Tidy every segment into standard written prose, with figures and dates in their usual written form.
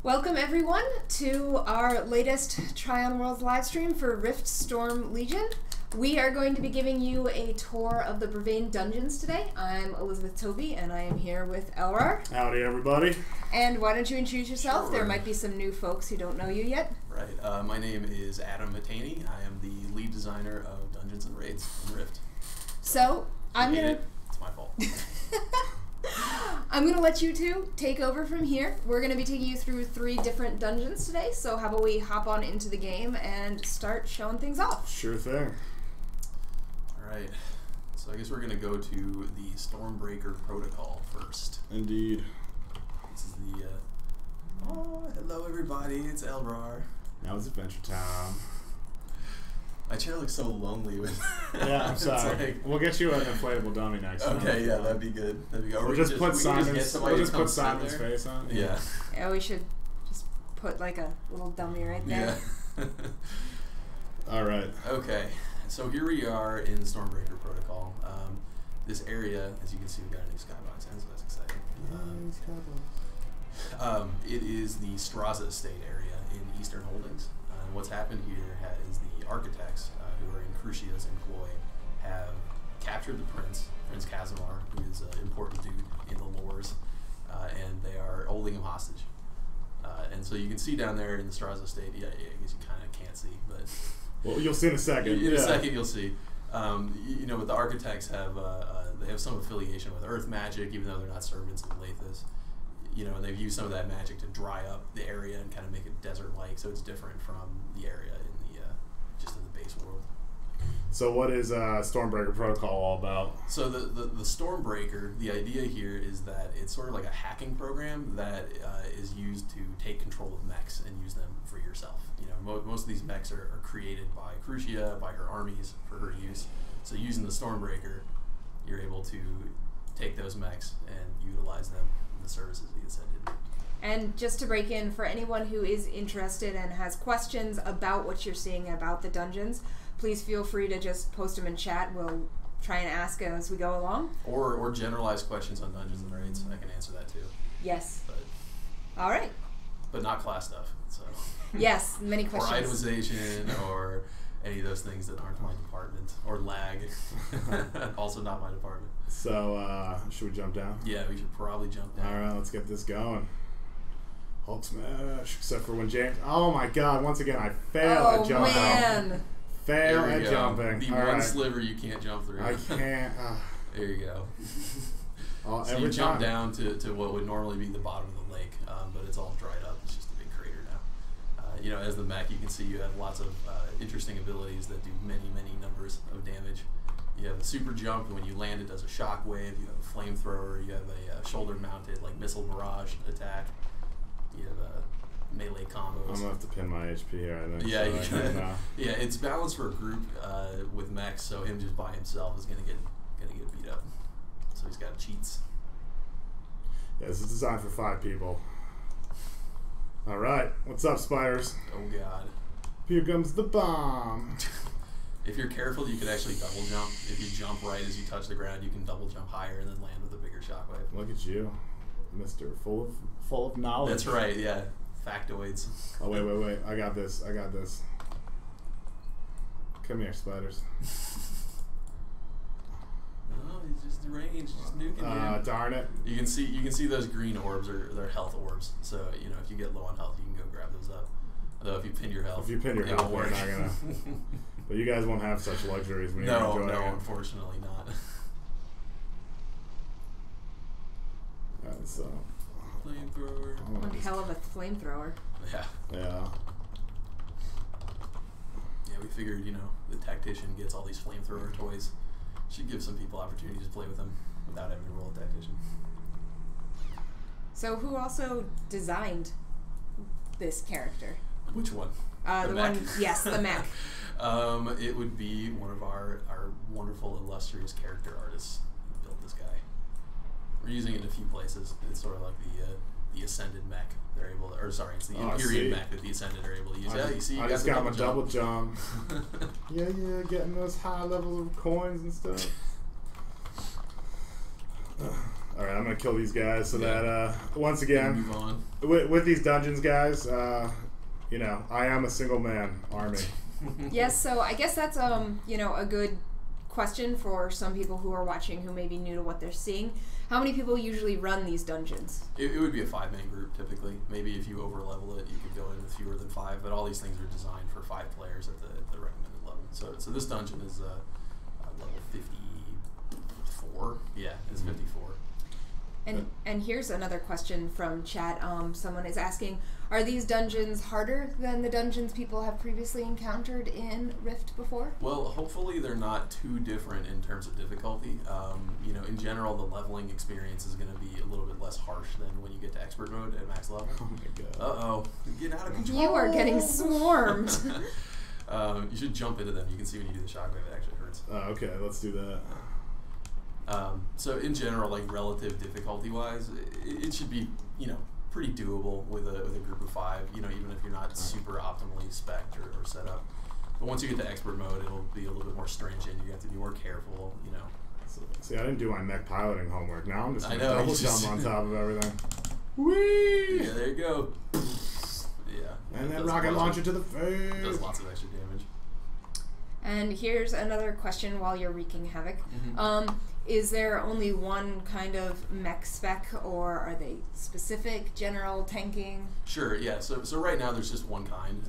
Welcome everyone to our latest Try on Worlds livestream for Rift Storm Legion. We are going to be giving you a tour of the Brevane dungeons today. I'm Elizabeth Toby and I am here with Elrar. Howdy everybody. And why don't you introduce yourself? Sure. There might be some new folks who don't know you yet. Right. My name is Adam Mataney. I am the lead designer of Dungeons and Raids in Rift. So I'm gonna. It's my fault. I'm going to let you two take over from here. We're going to be taking you through 3 different dungeons today, so how about we hop on into the game and start showing things off? Sure thing. Alright, so I guess we're going to go to the Stormbreaker Protocol first. Indeed. This is the, oh, hello everybody, it's Elrar. Now it's adventure time. My chair looks so lonely with Yeah, I'm sorry. like, we'll get you an inflatable dummy next time. okay, yeah, that'd be good. That'd be good. We'll just put Simon's face on it. Yeah. Yeah, we should just put like a little dummy right there. Yeah. Alright. Okay, so here we are in Stormbreaker Protocol. This area, as you can see, we've got a new skybox, so that's exciting. It is the Strauss estate area in Eastern Holdings. What's happened here is the architects who are in Crucia's employ have captured the Prince Casimir, who is an important dude in the lores, and they are holding him hostage. And so you can see down there in the Strauss estate, I guess you kind of can't see, but... Well, you'll see in a second. In a second you'll see. You know, but the architects have, they have some affiliation with earth magic, even though they're not servants of Lathis. You know, and they've used some of that magic to dry up the area and kind of make it desert-like, so it's different from the area in the just in the base world. So what is Stormbreaker Protocol all about? So the Stormbreaker, the idea here is that it's sort of like a hacking program that is used to take control of mechs and use them for yourself. You know, most of these mechs are created by Crucia, by her armies for her use. So using the Stormbreaker, you're able to take those mechs and utilize them in the services that you said did. And just to break in, for anyone who is interested and has questions about what you're seeing about the dungeons, please feel free to just post them in chat. We'll try and ask as we go along. Or generalized questions on Dungeons and Raids. I can answer that too. Yes. But, all right. But not class stuff. So. Yes, many questions. Or itemization or any of those things that aren't my department. Or lag. Also not my department. So, should we jump down? Yeah, we should probably jump down. Alright, let's get this going. Hulk smash, except for when James... Oh my god, once again, I fail at jumping. Oh man. Fail at jumping. The one sliver you can't jump through. I can't. There you go. So every you jump down to what would normally be the bottom of the lake, but it's all dried up. It's just a big crater now. You know, as the mech, you can see you have lots of interesting abilities that do many numbers of damage. You have a super jump, and when you land, it does a shock wave. You have a flamethrower. You have a shoulder-mounted, like missile barrage attack. You have melee combos. I'm gonna have to pin my HP here, I think. Yeah, so yeah. It's balanced for a group with mechs, so him just by himself is gonna get beat up. So he's got cheats. Yeah, this is designed for 5 people. All right, what's up, spiders? Oh god. Here comes the bomb. If you're careful, you could actually double jump. If you jump right as you touch the ground, you can double jump higher and then land with a bigger shockwave. Look at you, Mister Full of knowledge. That's right. Yeah, factoids. Oh wait! I got this. Come here, spiders. Oh, he's just deranged, just nuking you. Darn it! You can see those green orbs are they're health orbs. So you know if you get low on health, you can go grab those up. Although if you pin your health, you're not gonna. But you guys won't have such luxuries when you're enjoying it. No, unfortunately not. Alright, so. Flamethrower. One hell of a flamethrower. Yeah. Yeah. Yeah, we figured, you know, the tactician gets all these flamethrower toys. Should give some people opportunities to play with them without having to roll a tactician. So who also designed this character? Which one? The mech? one, yes, the mech. It would be one of our wonderful, illustrious character artists who built this guy. We're using it in a few places. It's sort of like the Ascended mech. They're able to, or sorry, it's the Imperian mech that the Ascended are able to use. Yeah, you see, I just got my double jump. Yeah, getting those high levels of coins and stuff. All right, I'm gonna kill these guys so that once again, move on. With these dungeons, guys, you know, I am a single man army. Yes, so I guess that's you know, a good question for some people who are watching who may be new to what they're seeing. How many people usually run these dungeons? It would be a 5-man group typically. Maybe if you over level it, you could go in with fewer than 5. But all these things are designed for 5 players at the recommended level. So this dungeon is level 54. Yeah, it's 54. And here's another question from chat. Someone is asking, are these dungeons harder than the dungeons people have previously encountered in Rift before? Well, hopefully they're not too different in terms of difficulty. You know, in general, the leveling experience is going to be a little bit less harsh than when you get to expert mode at max level. Oh my god. Uh-oh. You're getting out of control. You are getting swarmed. You should jump into them. You can see when you do the shockwave, it actually hurts. Okay, let's do that. So in general, like relative difficulty-wise, it should be, you know, pretty doable with a group of 5. You know, even if you're not super optimally spec'd or set up. But once you get to expert mode, it'll be a little bit more stringent. You have to be more careful. You know. See, I didn't do my mech piloting homework. Now I'm just gonna know, double jump on top of everything. Whee! Yeah, there you go. Yeah. And then rocket launcher to the face. Does lots of extra damage. And here's another question while you're wreaking havoc. Is there only one kind of mech spec, or are they specific, general, tanking? Sure, yeah. So right now there's just one kind.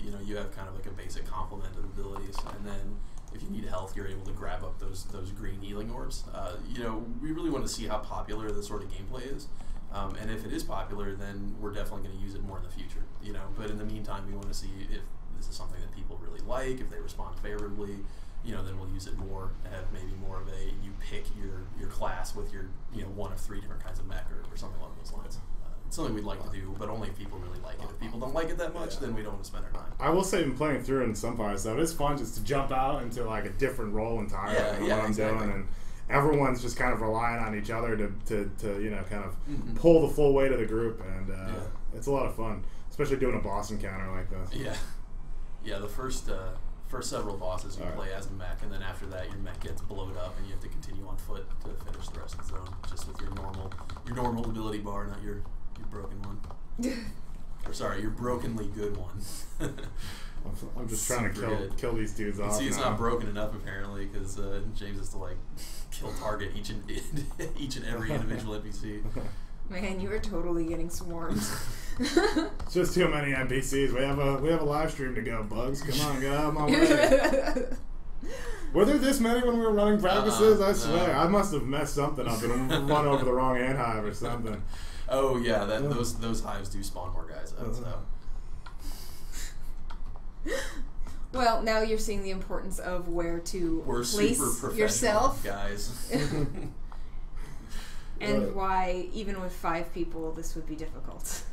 You know, you have kind of like a basic complement of abilities, and then if you need health, you're able to grab up those green healing orbs. You know, we really want to see how popular this sort of gameplay is. And if it is popular, then we're definitely going to use it more in the future. You know, but in the meantime, we want to see if this is something that people really like, if they respond favorably. You know, then we'll use it more, have maybe more of a, you pick your class with your, you know, 1 of 3 different kinds of mech or something along those lines. It's something we'd like to do, but only if people really like it. If people don't like it that much, then we don't want to spend our time. I will say, in playing through in some parts, though, it's fun just to jump out into like a different role entirely than what I'm doing, and everyone's just kind of relying on each other to you know, kind of pull the full weight of the group, and it's a lot of fun, especially doing a boss encounter like this. Yeah. The first several bosses you play as a mech, and then after that your mech gets blowed up and you have to continue on foot to finish the rest of the zone, just with your normal ability bar, not your broken one. Or sorry, your brokenly good one. I'm just trying to kill these dudes off. See, it's not broken enough apparently, because James has to like kill target each and every individual NPC. Man, you are totally getting swarmed. It's just too many NPCs. We have a live stream to go. Bugs, come on, get out of my way. Were there this many when we were running practices? I swear, I must have messed something up and run over the wrong ant hive or something. Oh yeah, those hives do spawn more guys out. So. Well, now you're seeing the importance of where to place yourself, guys. And why, even with 5 people, this would be difficult.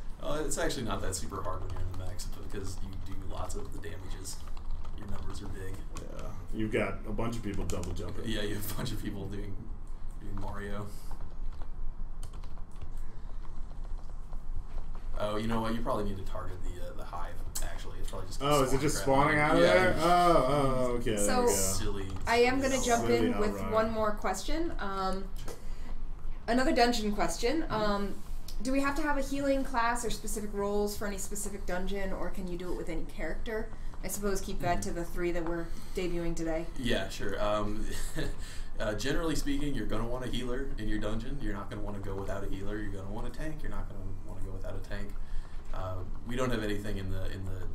It's actually not that super hard when you're in the max, because you do lots of the damages. Your numbers are big. Yeah, you've got a bunch of people double jumping. Yeah, you have a bunch of people doing Mario. Oh, you know what? You probably need to target the hive. Actually, it's probably just. Oh, is it just spawning out of there? Oh, okay. So silly. I am going to jump in with one more question. Another dungeon question. Do we have to have a healing class or specific roles for any specific dungeon, or can you do it with any character? I suppose keep that to the 3 that we're debuting today. Yeah, sure. Generally speaking, you're going to want a healer in your dungeon. You're not going to want to go without a healer. You're going to want a tank. You're not going to want to go without a tank. We don't have anything in the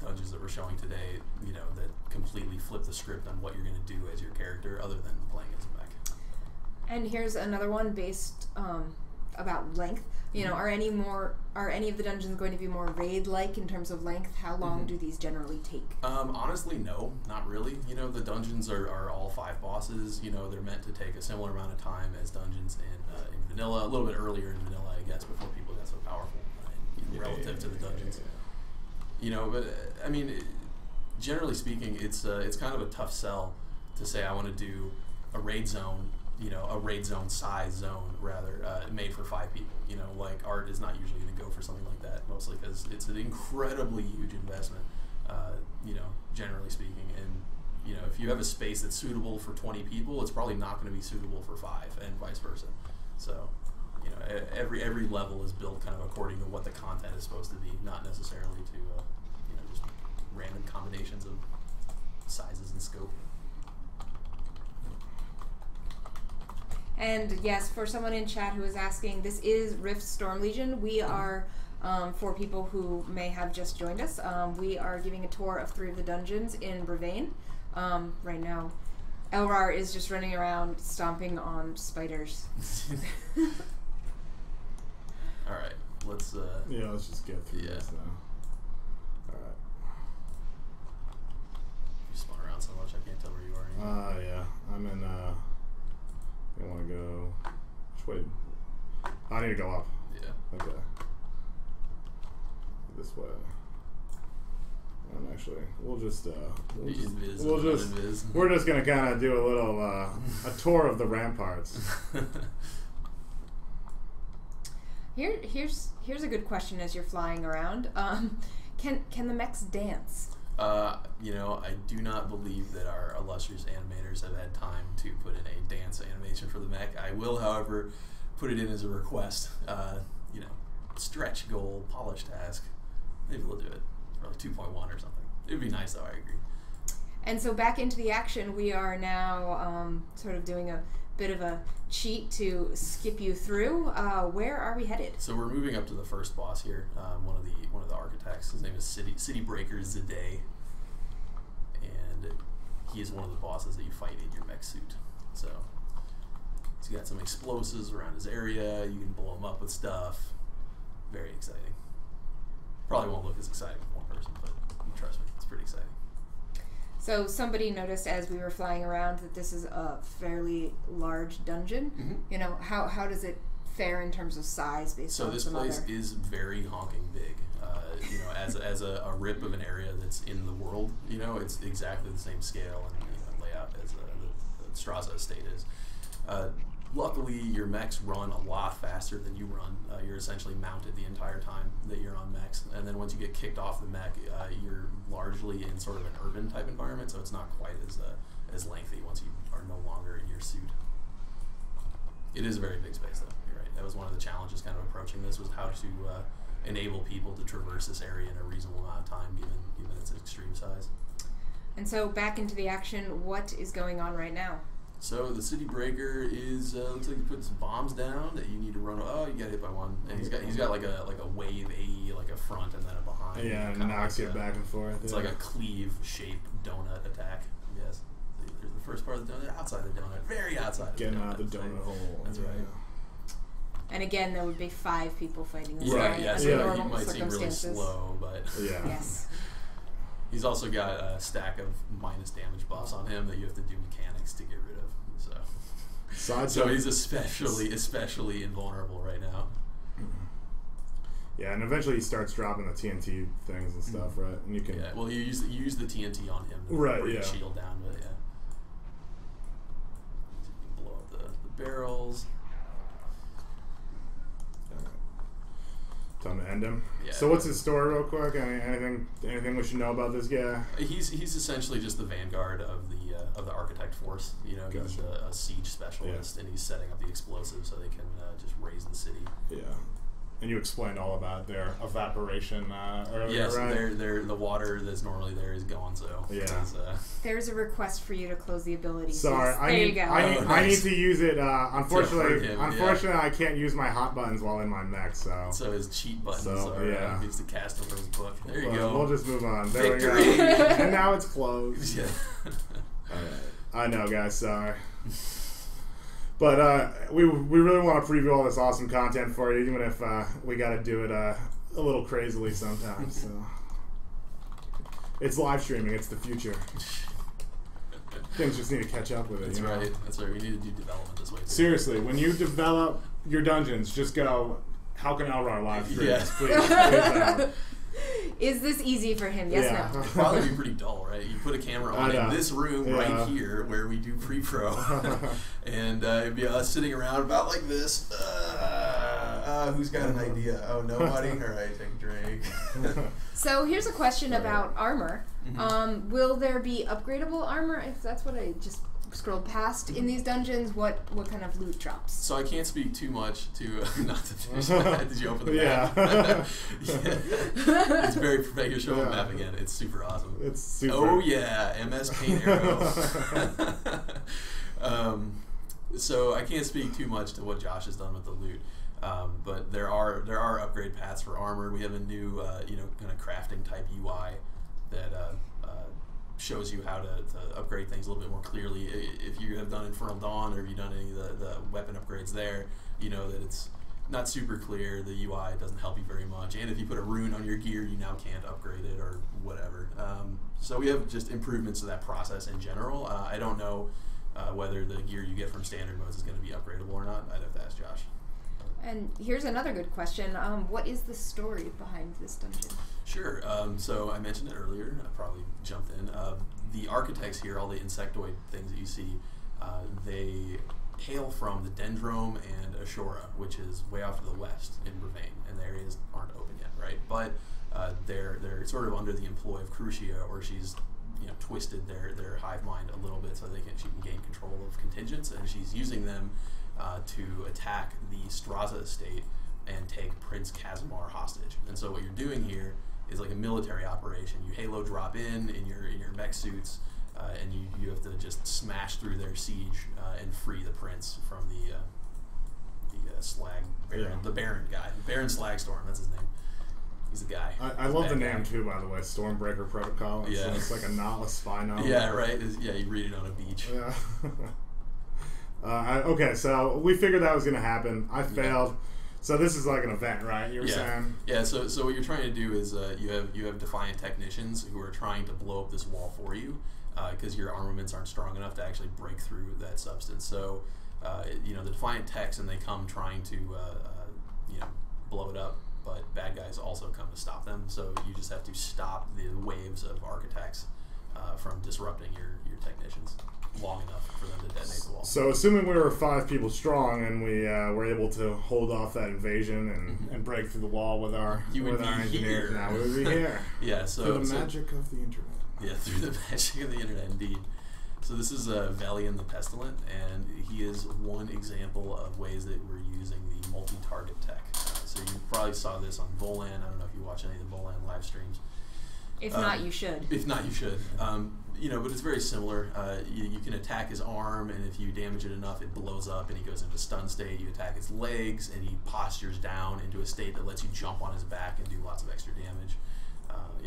dungeons that we're showing today, you know, that completely flip the script on what you're going to do as your character, other than playing as a mech. And here's another one based about length. You know, are any of the dungeons going to be more raid-like in terms of length? How long do these generally take? Honestly, no, not really. You know, the dungeons are all 5 bosses. You know, they're meant to take a similar amount of time as dungeons in vanilla. A little bit earlier in vanilla, I guess, before people got so powerful relative to the dungeons. You know, but I mean, generally speaking, it's kind of a tough sell to say I want to do a raid zone. You know, a raid zone size zone, rather, made for 5 people. You know, like, Art is not usually going to go for something like that, mostly because it's an incredibly huge investment, you know, generally speaking. And, you know, if you have a space that's suitable for 20 people, it's probably not going to be suitable for 5, and vice versa. So, you every level is built kind of according to what the content is supposed to be, not necessarily to just random combinations of sizes and scope. And yes, for someone in chat who is asking, this is Rift Storm Legion. We are, for people who may have just joined us, we are giving a tour of 3 of the dungeons in Brevane. Right now, Elrar is just running around stomping on spiders. Alright, let's... let's just get through this now. Alright. You spun around so much, I can't tell where you are anymore. Yeah. I'm in, I want to go... Which way? I need to go up. Yeah. Okay. This way. Actually, we're just gonna kind of do a little a tour of the ramparts. Here's a good question as you're flying around. Can the mechs dance? I do not believe that our illustrious animators have had time to put in a dance animation for the mech. I will, however, put it in as a request. Stretch goal, polish task. Maybe we'll do it. Probably 2.1 or something. It would be nice, though. I agree. And so back into the action, we are now sort of doing a bit of a cheat to skip you through. Where are we headed? So we're moving up to the first boss here. One of the architects. His name is Citybreaker Zade, and he is one of the bosses that you fight in your mech suit. So he's got some explosives around his area. You can blow him up with stuff. Very exciting. Probably won't look as exciting with one person, but trust me, it's pretty exciting. So somebody noticed as we were flying around that this is a fairly large dungeon. Mm-hmm. How does it fare in terms of size based on this place is very honking big. As a rip of an area that's in the world, it's exactly the same scale and layout as the Strauss estate is. Luckily, your mechs run a lot faster than you run. You're essentially mounted the entire time that you're on mechs. And then once you get kicked off the mech, you're largely in sort of an urban type environment, so it's not quite as lengthy once you are no longer in your suit. It is a very big space, though. You're right. That was one of the challenges kind of approaching this, was how to enable people to traverse this area in a reasonable amount of time, given its extreme size. And so back into the action, what is going on right now? So the Citybreaker is looks like he puts bombs down that you need to run. Oh, you got hit by one, and he's got like a wave AE, like a front and then a behind. Yeah, and knocks you back and forth. It's like a cleave-shaped donut attack. Yes, there's the first part of the donut, outside the donut, very outside. Getting out of the donut hole. That's right. And again, there would be 5 people fighting this right, guy. Yeah, so he might seem really slow, but yeah. Yes. He's also got a stack of minus damage buffs on him that you have to do mechanics to get rid of. So he's especially invulnerable right now. Yeah, and eventually he starts dropping the TNT things and stuff, right? And you can well, you use the TNT on him to bring the shield down, but yeah. So you can blow up the barrels. Time to end him. Yeah. So what's his story, real quick? Anything we should know about this guy? He's essentially just the vanguard of the architect force. Gotcha. He's a siege specialist, and he's setting up the explosives so they can just raise the city. Yeah. And you explained all about their evaporation earlier, yes, right? the water that's normally there is gone. So yeah. There's a request for you to close the ability. Sorry, I need to use it. Unfortunately, I can't use my hot buttons while in my mech. So his cheat buttons. He needs to cast them from his book. There you go. We'll just move on. There Victory. we go. And now it's closed. Yeah. All right. I know, guys. Sorry. But we really want to preview all this awesome content for you, even if we got to do it a little crazily sometimes. So it's live streaming. It's the future. Things just need to catch up with it. That's right. That's right. We need to do development this way too. Seriously, when you develop your dungeons, just go, how can Elrar live stream this? Please. Is this easy for him? Yes, no. It'd probably be pretty dull, right? You put a camera on in this room right here where we do pre-pro, and it'd be us sitting around about like this. Who's got an idea? Oh, nobody? All right, take a drink. So here's a question about armor. Mm-hmm. Will there be upgradable armor? If that's what I just scrolled past in these dungeons, what kind of loot drops? So I can't speak too much to not to finish that. Did you open the map? Yeah. It's very perfect. You're showing the map again. It's super awesome. It's super. Oh yeah, MS Paint Arrow. So I can't speak too much to what Josh has done with the loot. But there are upgrade paths for armor. We have a new kind of crafting type UI that shows you how to upgrade things a little bit more clearly. If you have done Infernal Dawn or if you've done any of the weapon upgrades there, you know that it's not super clear. The UI doesn't help you very much. And if you put a rune on your gear, you now can't upgrade it or whatever. So we have just improvements to that process in general. I don't know whether the gear you get from standard modes is going to be upgradable or not. I'd have to ask Josh. And here's another good question. What is the story behind this dungeon? Sure. So I mentioned it earlier. I probably jumped in. The architects here, all the insectoid things that you see, they hail from the Dendrome and Ashura, which is way off to the west in Brevane, and the areas aren't open yet, right? But they're sort of under the employ of Crucia, or she's twisted their hive mind a little bit so she can gain control of contingents, and she's using them to attack the Strauss estate and take Prince Casimir hostage. And so what you're doing here is like a military operation. You halo drop in your mech suits, and you have to just smash through their siege and free the prince from the Slag Baron, the Baron guy, Baron Slagstorm. That's his name. He's the guy. I love the name too, by the way. Stormbreaker Protocol. It's like a novel spy novel. Yeah, right. You read it on a beach. Yeah. Okay, so we figured that was going to happen. I failed. So this is like an event, right? You were saying? Yeah. So what you're trying to do is you have Defiant technicians who are trying to blow up this wall for you because your armaments aren't strong enough to actually break through that substance. So the Defiant techs, and they come trying to blow it up, but bad guys also come to stop them. So you just have to stop the waves of architects from disrupting your technicians long enough for them to detonate the wall. So assuming we were 5 people strong and we were able to hold off that invasion and break through the wall with our engineers, now we would be here. Yeah, so through the magic of the internet. Yeah, through the magic of the internet, indeed. So this is Valian the Pestilent, and he is one example of ways that we're using the multi-target tech. So you probably saw this on Volan. I don't know if you watch any of the Volan live streams. If not, you should. If not, you should. But it's very similar. You can attack his arm, and if you damage it enough, it blows up, and he goes into stun state. You attack his legs, and he postures down into a state that lets you jump on his back and do lots of extra damage.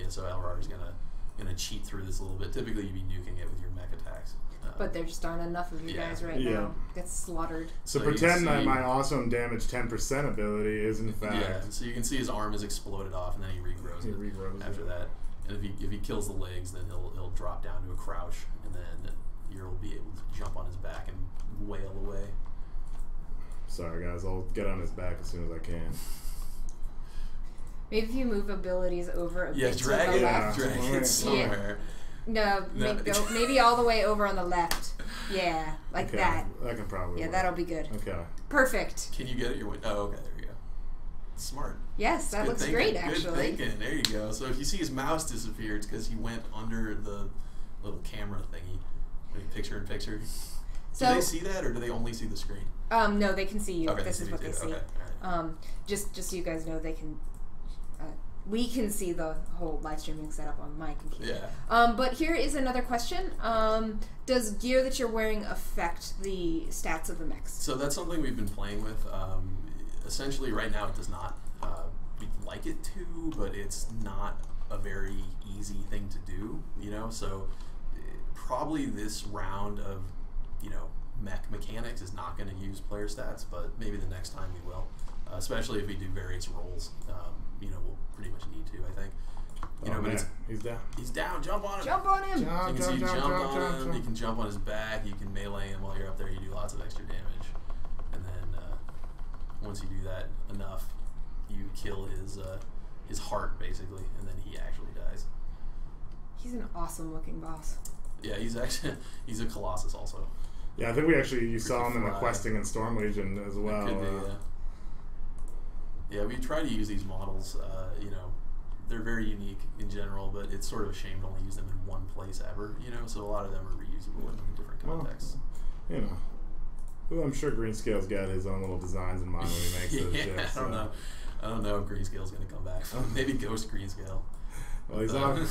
So Elrar is gonna cheat through this a little bit. Typically, you'd be nuking it with your mech attacks. But there just aren't enough of you guys right now. Get slaughtered. So pretend that my awesome damage 10% ability is in fact. Yeah. So you can see his arm is exploded off, and then he regrows it after that. And if he kills the legs, then he'll drop down to a crouch, and then you'll be able to jump on his back and wail away. Sorry guys, I'll get on his back as soon as I can. Maybe if you move abilities over a bit drag to the left. Drag it somewhere. No, maybe all the way over on the left. Yeah, like that. That can probably work. That'll be good. Okay. Perfect. Can you get it your way? Oh, okay, there you go. Smart. Yes, that looks great, actually. Good thinking. There you go. So if you see his mouse disappear, it's because he went under the little camera thingy. Picture in picture. So, do they see that, or do they only see the screen? No, they can see you. Okay, this is what they see. Okay. All right. Just so you guys know, they can. We can see the whole live streaming setup on my computer. Yeah. But here is another question. Does gear that you're wearing affect the stats of the mechs? So that's something we've been playing with. Essentially, right now it does not. We'd like it to, but it's not a very easy thing to do. So probably this round of mech mechanics is not going to use player stats, but maybe the next time we will. Especially if we do various roles, we'll pretty much need to, I think. But he's down. He's down. Jump on him. Jump on him. You can see jump on him. You can jump on his back. You can melee him while you're up there. You do lots of extra damage, and then once you do that enough, you kill his heart basically, and then he actually dies. He's an awesome looking boss. Yeah, he's a Colossus also. Yeah, I think you saw him in the questing in Storm Legion as well. Could be, yeah, we try to use these models, they're very unique in general, but it's sort of a shame to only use them in one place ever, you know, so a lot of them are reusable in different contexts. Well, you know. Well, I'm sure Greenscale's got his own little designs in mind when he makes those ships. I don't know if Greenscale's going to come back. Maybe Ghost Greenscale. Well, he's on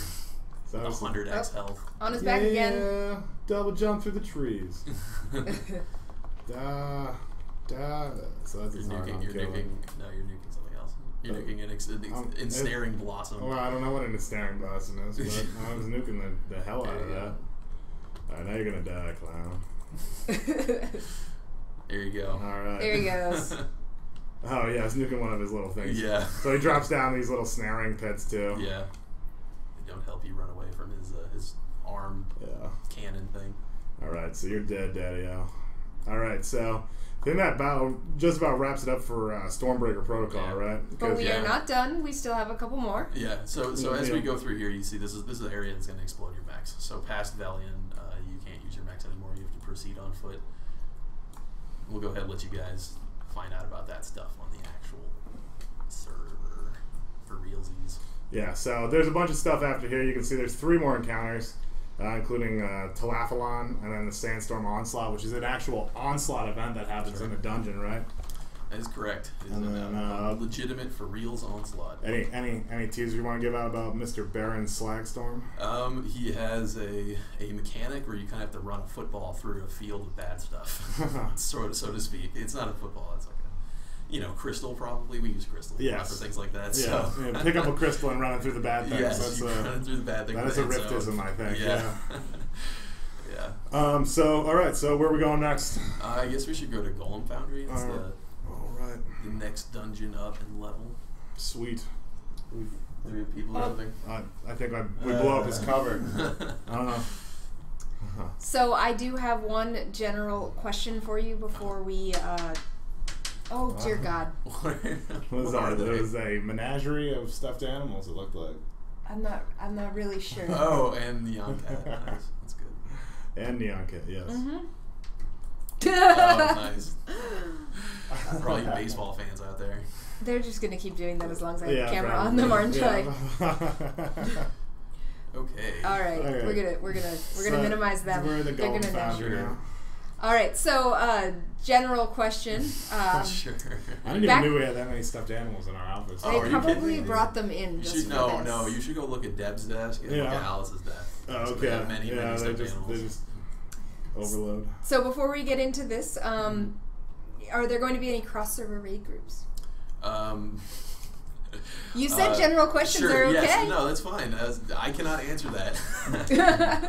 100x health. On his back again. Yeah, double jump through the trees. So that's you're nuking something else. You're nuking an ensnaring blossom. Well, I don't know what an ensnaring blossom is, but I was nuking the hell out of that. Alright, now you're going to die, clown. There you go. Alright. There he goes. Oh, yeah, it's nuking one of his little things. Yeah. So he drops down these little snaring pits, too. Yeah. They don't help you run away from his arm cannon thing. Alright, so you're dead, Daddy-O. Alright, so I think that just about wraps it up for Stormbreaker Protocol, right? But we are not done. We still have a couple more. Yeah, so as we go through here, you see this is the area that's going to explode your mechs. So past Velian, you can't use your mechs anymore. You have to proceed on foot. We'll go ahead and let you guys find out about that stuff on the actual server for realsies. Yeah, so there's a bunch of stuff after here. You can see there's 3 more encounters, including Telathalon and then the Sandstorm Onslaught, which is an actual onslaught event that happens in the dungeon, right? That is correct. It is a legitimate for reals onslaught. Any teaser you want to give out about Mr. Baron Slagstorm? He has a mechanic where you kind of have to run a football through a field of bad stuff, so to speak. It's not a football. It's like crystal probably. We use crystal for things like that. Yeah, so. Yeah, pick up a crystal and run it through the bad things. Yes, running through the bad things. That is a riftism, I think. Yeah. Yeah. So, all right. So, where are we going next? I guess we should go to Golem Foundry. It's the next dungeon up in level. Sweet. 3 people or something. I think we blow up his cover. I don't know. So I do have one general question for you before we. Oh dear God! What was a menagerie of stuffed animals. It looked like. I'm not really sure. Oh, and Neon Cat. Nice. That's good. And Neon Cat, yes. Mm-hmm. Oh, nice. For all you baseball fans out there. They're just gonna keep doing that as long as I have a camera on them, aren't I? Okay. All right. Okay. We're gonna minimize them. We're the Golem Foundry now. All right. So, general question. Sure. I didn't even know we had that many stuffed animals in our office. They probably brought them in. You should no. You should go look at Deb's desk and look at Alice's desk. Oh, okay. So many stuffed animals. They just overload. So before we get into this, are there going to be any cross-server raid groups? You said general questions are okay. Yes, no, that's fine. I cannot answer that.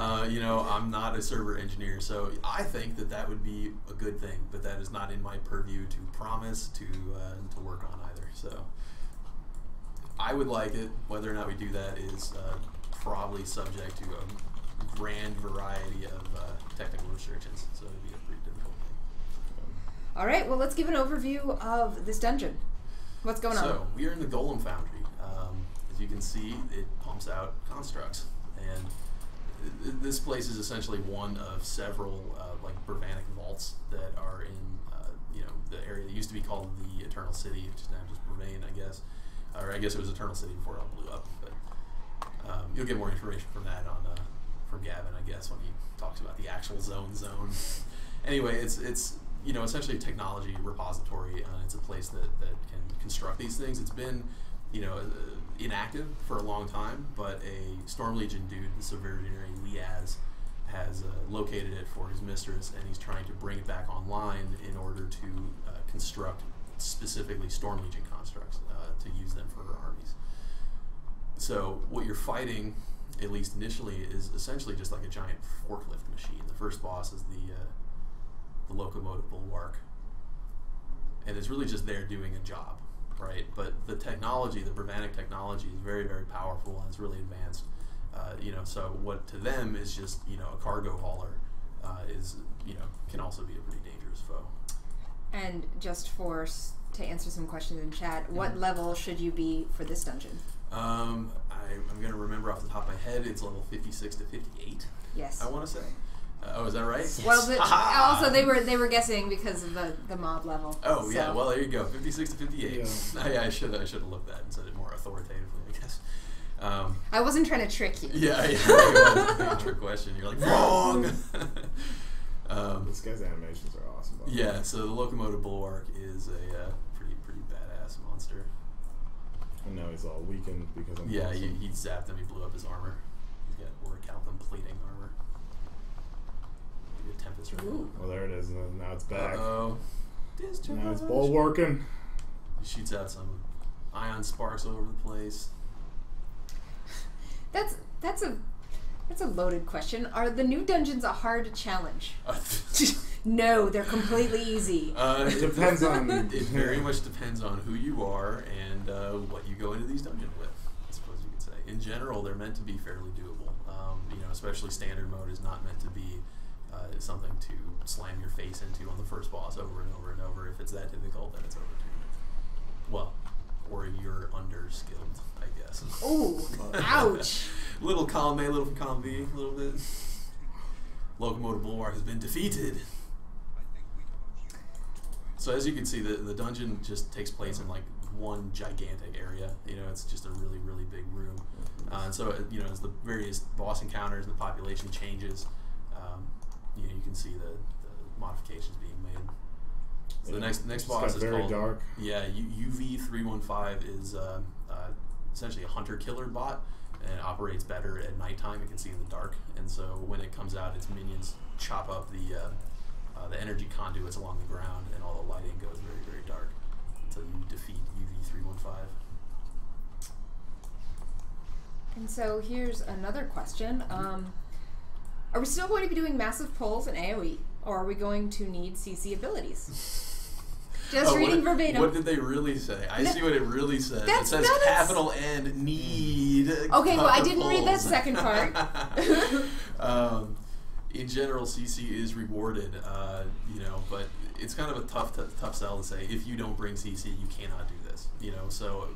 I'm not a server engineer, so I think that would be a good thing, but that is not in my purview to promise to work on either. So I would like it. Whether or not we do that is probably subject to a grand variety of technical restrictions, so it'd be a pretty difficult thing. All right, well, let's give an overview of this dungeon. What's going on? So, we are in the Golem Foundry. As you can see, it pumps out constructs. And this place is essentially one of several Brevanic vaults that are in the area that used to be called the Eternal City, which is now just Brevane, I guess. Or I guess it was Eternal City before it all blew up. But you'll get more information from that from Gavin, I guess, when he talks about the actual zone. Anyway, it's essentially a technology repository. It's a place that can construct these things. It's been, inactive for a long time, but a Storm Legion dude, the Subversionary Liaz, has located it for his mistress, and he's trying to bring it back online in order to construct specifically Storm Legion constructs to use them for her armies. So what you're fighting, at least initially, is essentially just like a giant forklift machine. The first boss is the Locomotive Bulwark, and it's really just there doing a job, right? But the technology, the Brevanic technology, is very, very powerful and it's really advanced. So what to them is just a cargo hauler can also be a pretty dangerous foe. And just to answer some questions in chat, what level should you be for this dungeon? I'm going to remember off the top of my head, it's level 56 to 58. Yes. I want to say. Oh, is that right? Yes. Well, also they were guessing because of the mob level. Oh, so. Yeah. Well, there you go. 56 to 58. Yeah. I should have looked at that and said it more authoritatively, I guess. I wasn't trying to trick you. Yeah, it was a trick question. You're like, wrong! This guy's animations are awesome. Yeah, so the Locomotive Bulwark is a pretty badass monster. And now he's all weakened because I'm Yeah, awesome. he zapped him, he blew up his armor. He's got Orichalcum plating armor. Maybe a Tempest right now. Well, there it is. Now it's back. Uh-oh. Now it's bulwarking. He shoots out some ion sparks all over the place. That's a loaded question. Are the new dungeons a hard challenge? No, they're completely easy. It depends on... It very much depends on who you are and what you go into these dungeons with, I suppose you could say. In general, they're meant to be fairly doable. Especially standard mode is not meant to be something to slam your face into on the first boss over and over and over. If it's that difficult, then it's over to you. Well, or you're under-skilled, I guess. Oh, ouch. Little column A, little column B, a little bit. Locomotive Bulwark has been defeated. So as you can see, the dungeon just takes place in like one gigantic area. It's just a really, really big room. And so, as the various boss encounters and the population changes, you can see the modifications being made. So the next boss is very called... dark. Yeah, UV315 is essentially a hunter-killer bot, and it operates better at nighttime. It can see in the dark, and so when it comes out, its minions chop up the energy conduits along the ground, and all the lighting goes very, very dark until you defeat UV315. And so here's another question. Are we still going to be doing massive pulls in AoE, or are we going to need CC abilities? Just reading verbatim. What did they really say? I see what it really says. It says that's capital N need. Okay, well I didn't read that second part. In general, CC is rewarded, but it's kind of a tough sell to say if you don't bring CC, you cannot do this. So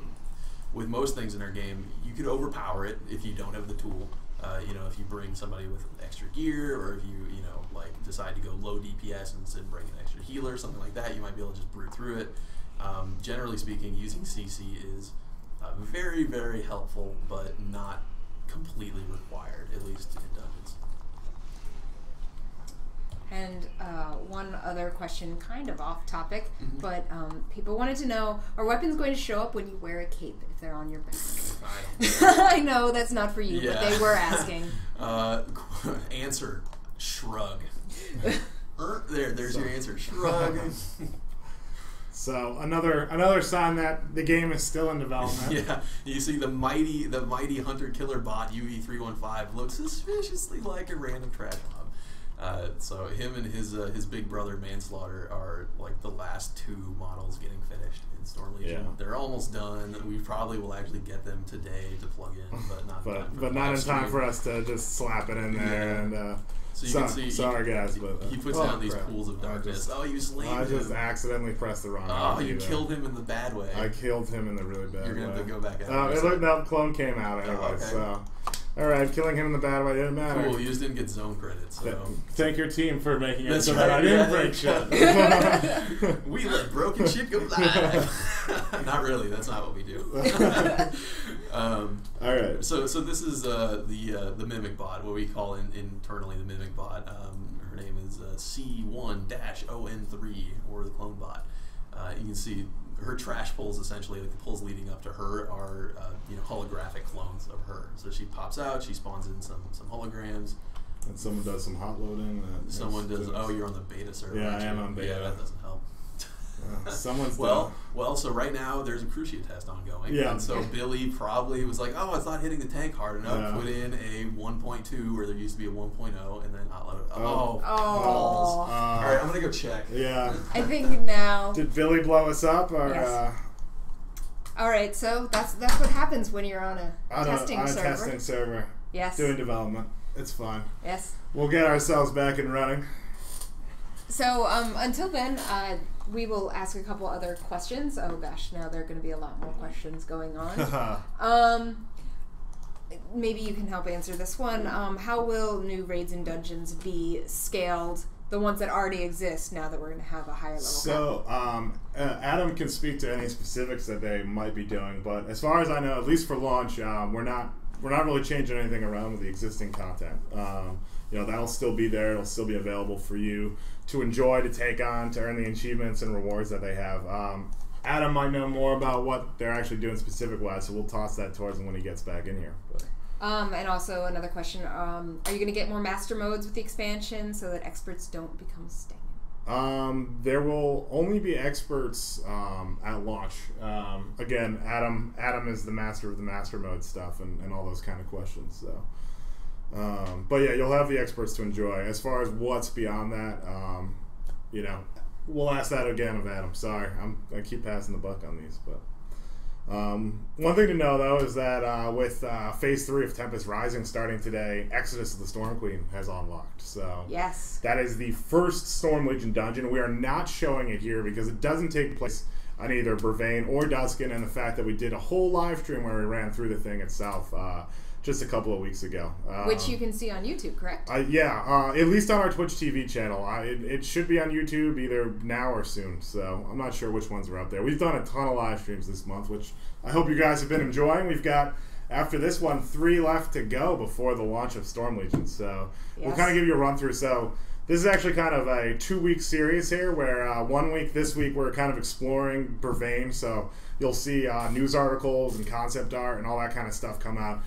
with most things in our game, you could overpower it if you don't have the tool. If you bring somebody with extra gear, or if you decide to go low DPS and instead bring an extra healer, something like that, you might be able to just brute through it. Generally speaking, using CC is very, very helpful, but not completely required, at least in dungeons. And one other question, kind of off topic, but people wanted to know, are weapons going to show up when you wear a cape if they're on your back? I know that's not for you, but they were asking. Answer, shrug. There's your answer, shrug. So another sign that the game is still in development. Yeah, you see the mighty hunter-killer bot UV315 looks suspiciously like a random trash mob. So him and his big brother Manslaughter are like the last two models getting finished in Storm Legion. Yeah. They're almost done. We probably will actually get them today to plug in, but not in time for us to just slap it in there. And so you can see. Sorry guys, but he puts down these pools of darkness. You slayed him. I just accidentally pressed the wrong button. You killed him in the bad way. I killed him in the really bad way. You're gonna have to go back out. It looked up. Clone came out anyway. Okay. So. Alright, killing him in the bad way didn't matter. Cool, you just didn't get zone credit, so... Thank your team for making it so that I didn't break shit. We let broken shit go live. Not really, that's not what we do. Alright. So this is the Mimic bot, what we call internally the Mimic bot. Her name is C1-ON3, or the clone bot. You can see her trash pulls, essentially, like the pulls leading up to her, are holographic clones of her. So she pops out, she spawns in some holograms. And someone does some hot loading. Someone does. Oh, you're on the beta server. Yeah, I am on beta. Yeah, that doesn't help. Someone's well. So right now there's a Cruciate test ongoing. Yeah. And so Billy probably was like, "Oh, it's not hitting the tank hard enough." Yeah. Put in a 1.2 where there used to be a 1.0, and then hot load. Oh. Balls. All right, I'm gonna go check. Yeah. I think now. Did Billy blow us up, or? Yes. All right, so that's what happens when you're on a testing server. Yes. Doing development. It's fun. Yes. We'll get ourselves back and running. So until then, we will ask a couple other questions. Oh gosh, now there are going to be a lot more questions going on. Maybe you can help answer this one. How will new raids and dungeons be scaled the ones that already exist now that we're going to have a higher level. So Adam can speak to any specifics that they might be doing, but as far as I know, at least for launch, we're not really changing anything around with the existing content. That'll still be there. It'll still be available for you to enjoy, to take on, to earn the achievements and rewards that they have. Adam might know more about what they're actually doing specific-wise, so we'll toss that towards him when he gets back in here. But. And also another question, are you going to get more master modes with the expansion so that experts don't become stagnant? There will only be experts at launch. Again, Adam is the master of the master mode stuff and all those kind of questions. So, but yeah, you'll have the experts to enjoy. As far as what's beyond that, we'll ask that again of Adam. Sorry, I keep passing the buck on these, but. One thing to know, though, is that with Phase 3 of Tempest Rising starting today, Exodus of the Storm Queen has unlocked. So yes, that is the first Storm Legion dungeon. We are not showing it here because it doesn't take place on either Brevane or Duskin, and the fact that we did a whole live stream where we ran through the thing itself just a couple of weeks ago. Which you can see on YouTube, correct? Yeah, at least on our Twitch TV channel. It should be on YouTube either now or soon, so I'm not sure which ones are up there. We've done a ton of live streams this month, which I hope you guys have been enjoying. We've got, after this one, 3 left to go before the launch of Storm Legion, so we'll kind of give you a run-through. So this is actually kind of a 2-week series here, where 1 week this week we're kind of exploring Brevane, so you'll see news articles and concept art and all that kind of stuff come out.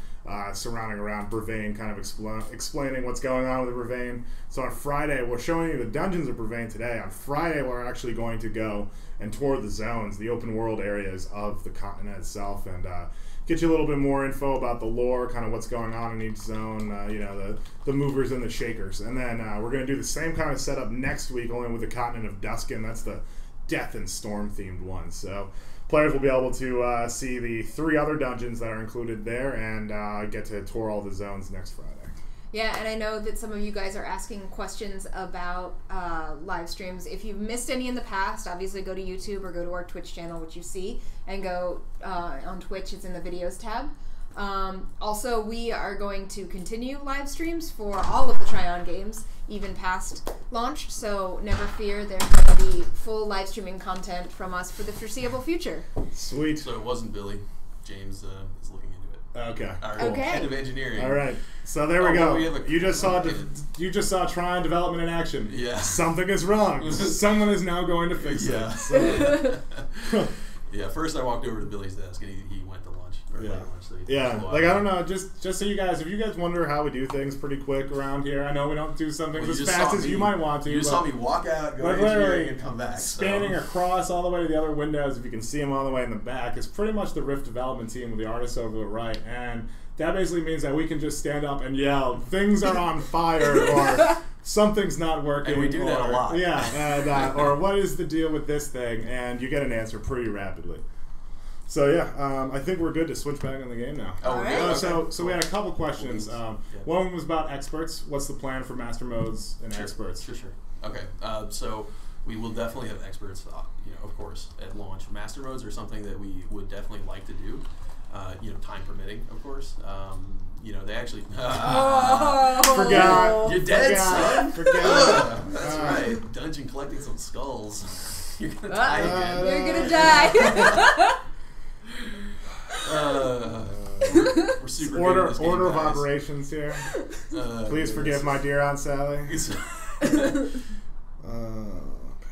Surrounding around Brevane, kind of explaining what's going on with Brevane. So on Friday, we're showing you the dungeons of Brevane today. On Friday, we're actually going to go and tour the zones, the open world areas of the continent itself, and get you a little bit more info about the lore, kind of what's going on in each zone, the movers and the shakers. And then we're going to do the same kind of setup next week, only with the continent of Duskin. That's the Death and Storm themed one. So players will be able to see the 3 other dungeons that are included there and get to tour all the zones next Friday. Yeah, and I know that some of you guys are asking questions about live streams. If you've missed any in the past, obviously go to YouTube or go to our Twitch channel, which you see, and go on Twitch. It's in the videos tab. Also, we are going to continue live streams for all of the Tryon games, even past launch, so never fear, there's going to be full live streaming content from us for the foreseeable future. Sweet. So it wasn't Billy. James is looking into it. Okay. Our head of engineering. All right. So there we go. You just saw Tryon development in action. Yeah. Something is wrong. Someone is now going to fix it. So. Yeah. First, I walked over to Billy's desk and he went to lunch. I don't know. Just so you guys, if you guys wonder how we do things pretty quick around here, I know we don't do some things as fast as you might want to. You just saw me walk out, go to engineering, and come back. Spanning across all the way to the other windows, if you can see them all the way in the back, is pretty much the Rift development team with the artists over the right, and that basically means that we can just stand up and yell, "Things are on fire," or "Something's not working." And we do that a lot. Yeah, and or "What is the deal with this thing?" And you get an answer pretty rapidly. So yeah, I think we're good to switch back in the game now. Oh, right. Okay. So we had a couple questions. One was about experts. What's the plan for master modes and experts? Sure. Okay. So we will definitely have experts, of course, at launch. Master modes are something that we would definitely like to do. Time permitting, of course. They actually. Forgot. You're dead, son. Forgot. That's right. Dungeon collecting some skulls. You're gonna die again. You're gonna die. We're super order of guys. operations here. Please forgive my dear Aunt Sally.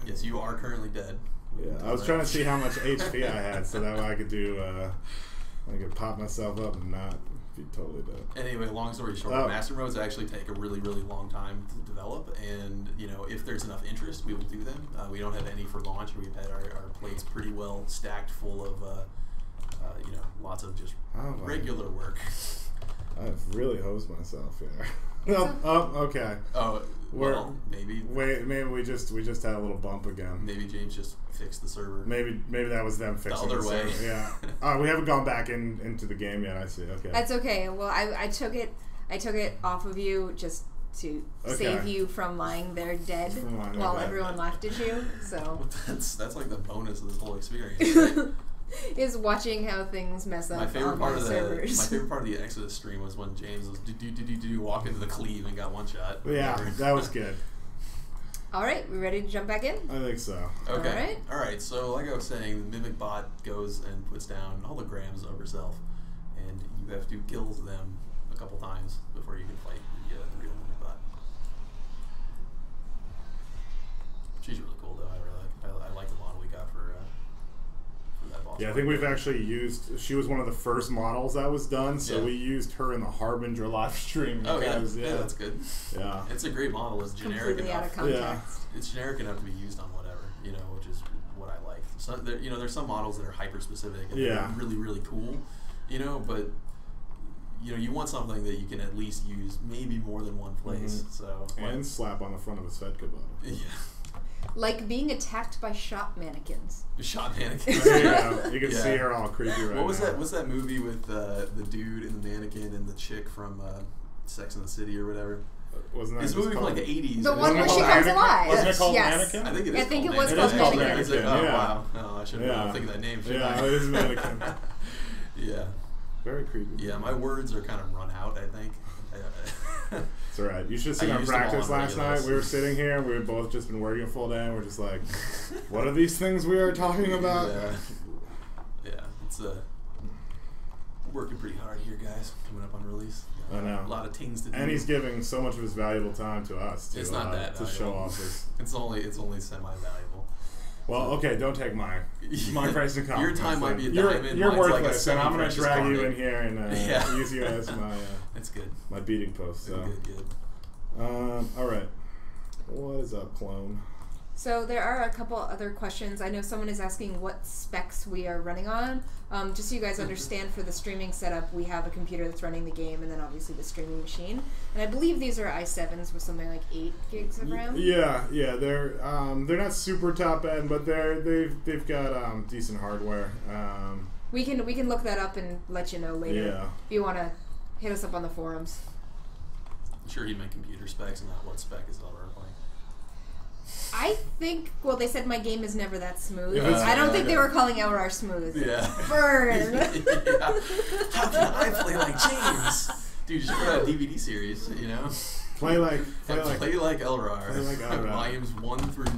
Yes, you are currently dead. Yeah, I was trying to see how much HP I had, so that way I could do. I could pop myself up and not be totally dead. Anyway, long story short, master modes actually take a really, really long time to develop, and if there's enough interest, we will do them. We don't have any for launch. We've had our plates pretty well stacked full of. Lots of just regular work. I've really hosed myself here. Okay. Oh, well, maybe. Wait, maybe we just had a little bump again. Maybe James just fixed the server. Maybe that was them fixing the other way. Server. Yeah. We haven't gone back into the game yet. I see. Okay. That's okay. Well, I took it off of you just to save you from lying there dead while everyone laughed at you. So that's like the bonus of this whole experience. Right? Is watching how things mess up. My favorite part of the Exodus stream was when James was walk into the cleave and got one shot. Yeah, that was good. All right, we ready to jump back in? I think so. Okay. All right. So, like I was saying, the Mimic Bot goes and puts down holograms of herself, and you have to kill them a couple times before you can fight the real Mimic Bot. She's really cool, though. I like the model we got for that boss. Yeah, I think we've actually used. She was one of the first models that was done, so we used her in the Harbinger live stream. Because, yeah, that's good. Yeah, it's a great model. It's generic completely enough. Out of context. Yeah, it's generic enough to be used on whatever, which is what I like. So there's some models that are hyper specific and they're really really cool, but you want something that you can at least use maybe more than one place. So and slap on the front of a Svedka bottle. Yeah. Like being attacked by shop mannequins. Shop mannequins. There you go. You can see her all creepy right now. What was that? What's that movie with the dude and the mannequin and the chick from Sex and the City or whatever? Wasn't that this movie from like the 80s? The one where she comes alive. Wasn't it called Yes. Mannequin? I think it is. I think called it was Mannequin. called Mannequin. Oh Yeah. wow! Oh, I should have think of that name. Yeah, I? it is Mannequin. Yeah. Very creepy. Yeah, my words are kind of run out, I think. It's alright. You should have seen our practice last night. We were sitting here, we had both just been working a full day, and we're just like, what are these things we are talking about? Yeah, it's working pretty hard here, guys. Coming up on release. I know. A lot of things to do. And he's giving so much of his valuable time to us It's not that to show off his. It's only semi-valuable. Well, okay, don't take my price and compliment. Your time might be a diamond. You're mine's worthless, like and I'm going to drag you in here and use you as my that's good. My beating post. So. Good. All right. What is up, clone? So there are a couple other questions. I know someone is asking what specs we are running on. Just so you guys understand, for the streaming setup, we have a computer that's running the game, and then obviously the streaming machine. And I believe these are i7s with something like 8 gigs of RAM. Yeah, they're not super top end, but they've got decent hardware. We can look that up and let you know later. Yeah. If you want to hit us up on the forums. I'm sure he meant computer specs and not what spec is Elrar playing. I think, well, they said my game is never that smooth. Yeah, I don't think they were calling Elrar smooth. Yeah. Burn! How can I play like James? Dude, you should put out a DVD series, Play like Elrar. Play like Elrar. Volumes 1 through 9.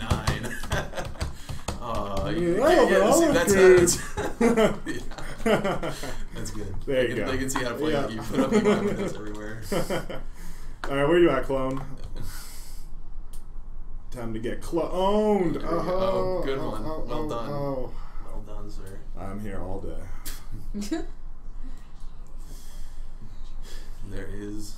That's good. There you go. They can see how to play you. Put up your windows everywhere. Alright, where you at, clone? Time to get cloned. Oh, good one. Well done. Oh. Well done, sir. I'm here all day. There is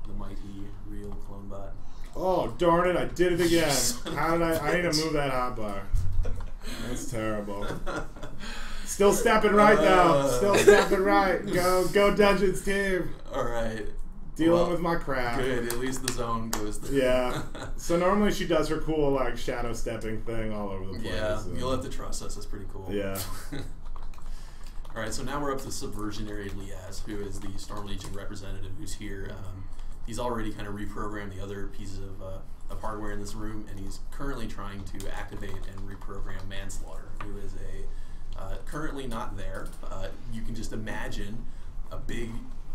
the mighty real clone bot. Oh, darn it, I did it again. How did I need to move that hotbar. That's terrible. Still stepping right, though. Still stepping right. Go Dungeons team. Alright. Dealing with my crap. Good, at least the zone goes through. Yeah. So normally she does her cool, like, shadow stepping thing all over the place. Yeah, you'll have to trust us. That's pretty cool. Yeah. Alright, so now we're up to Subversionary Liaz, who is the Storm Legion representative who's here. He's already kind of reprogrammed the other pieces of hardware in this room, and he's currently trying to activate and reprogram Manslaughter, who is currently not there. You can just imagine a big,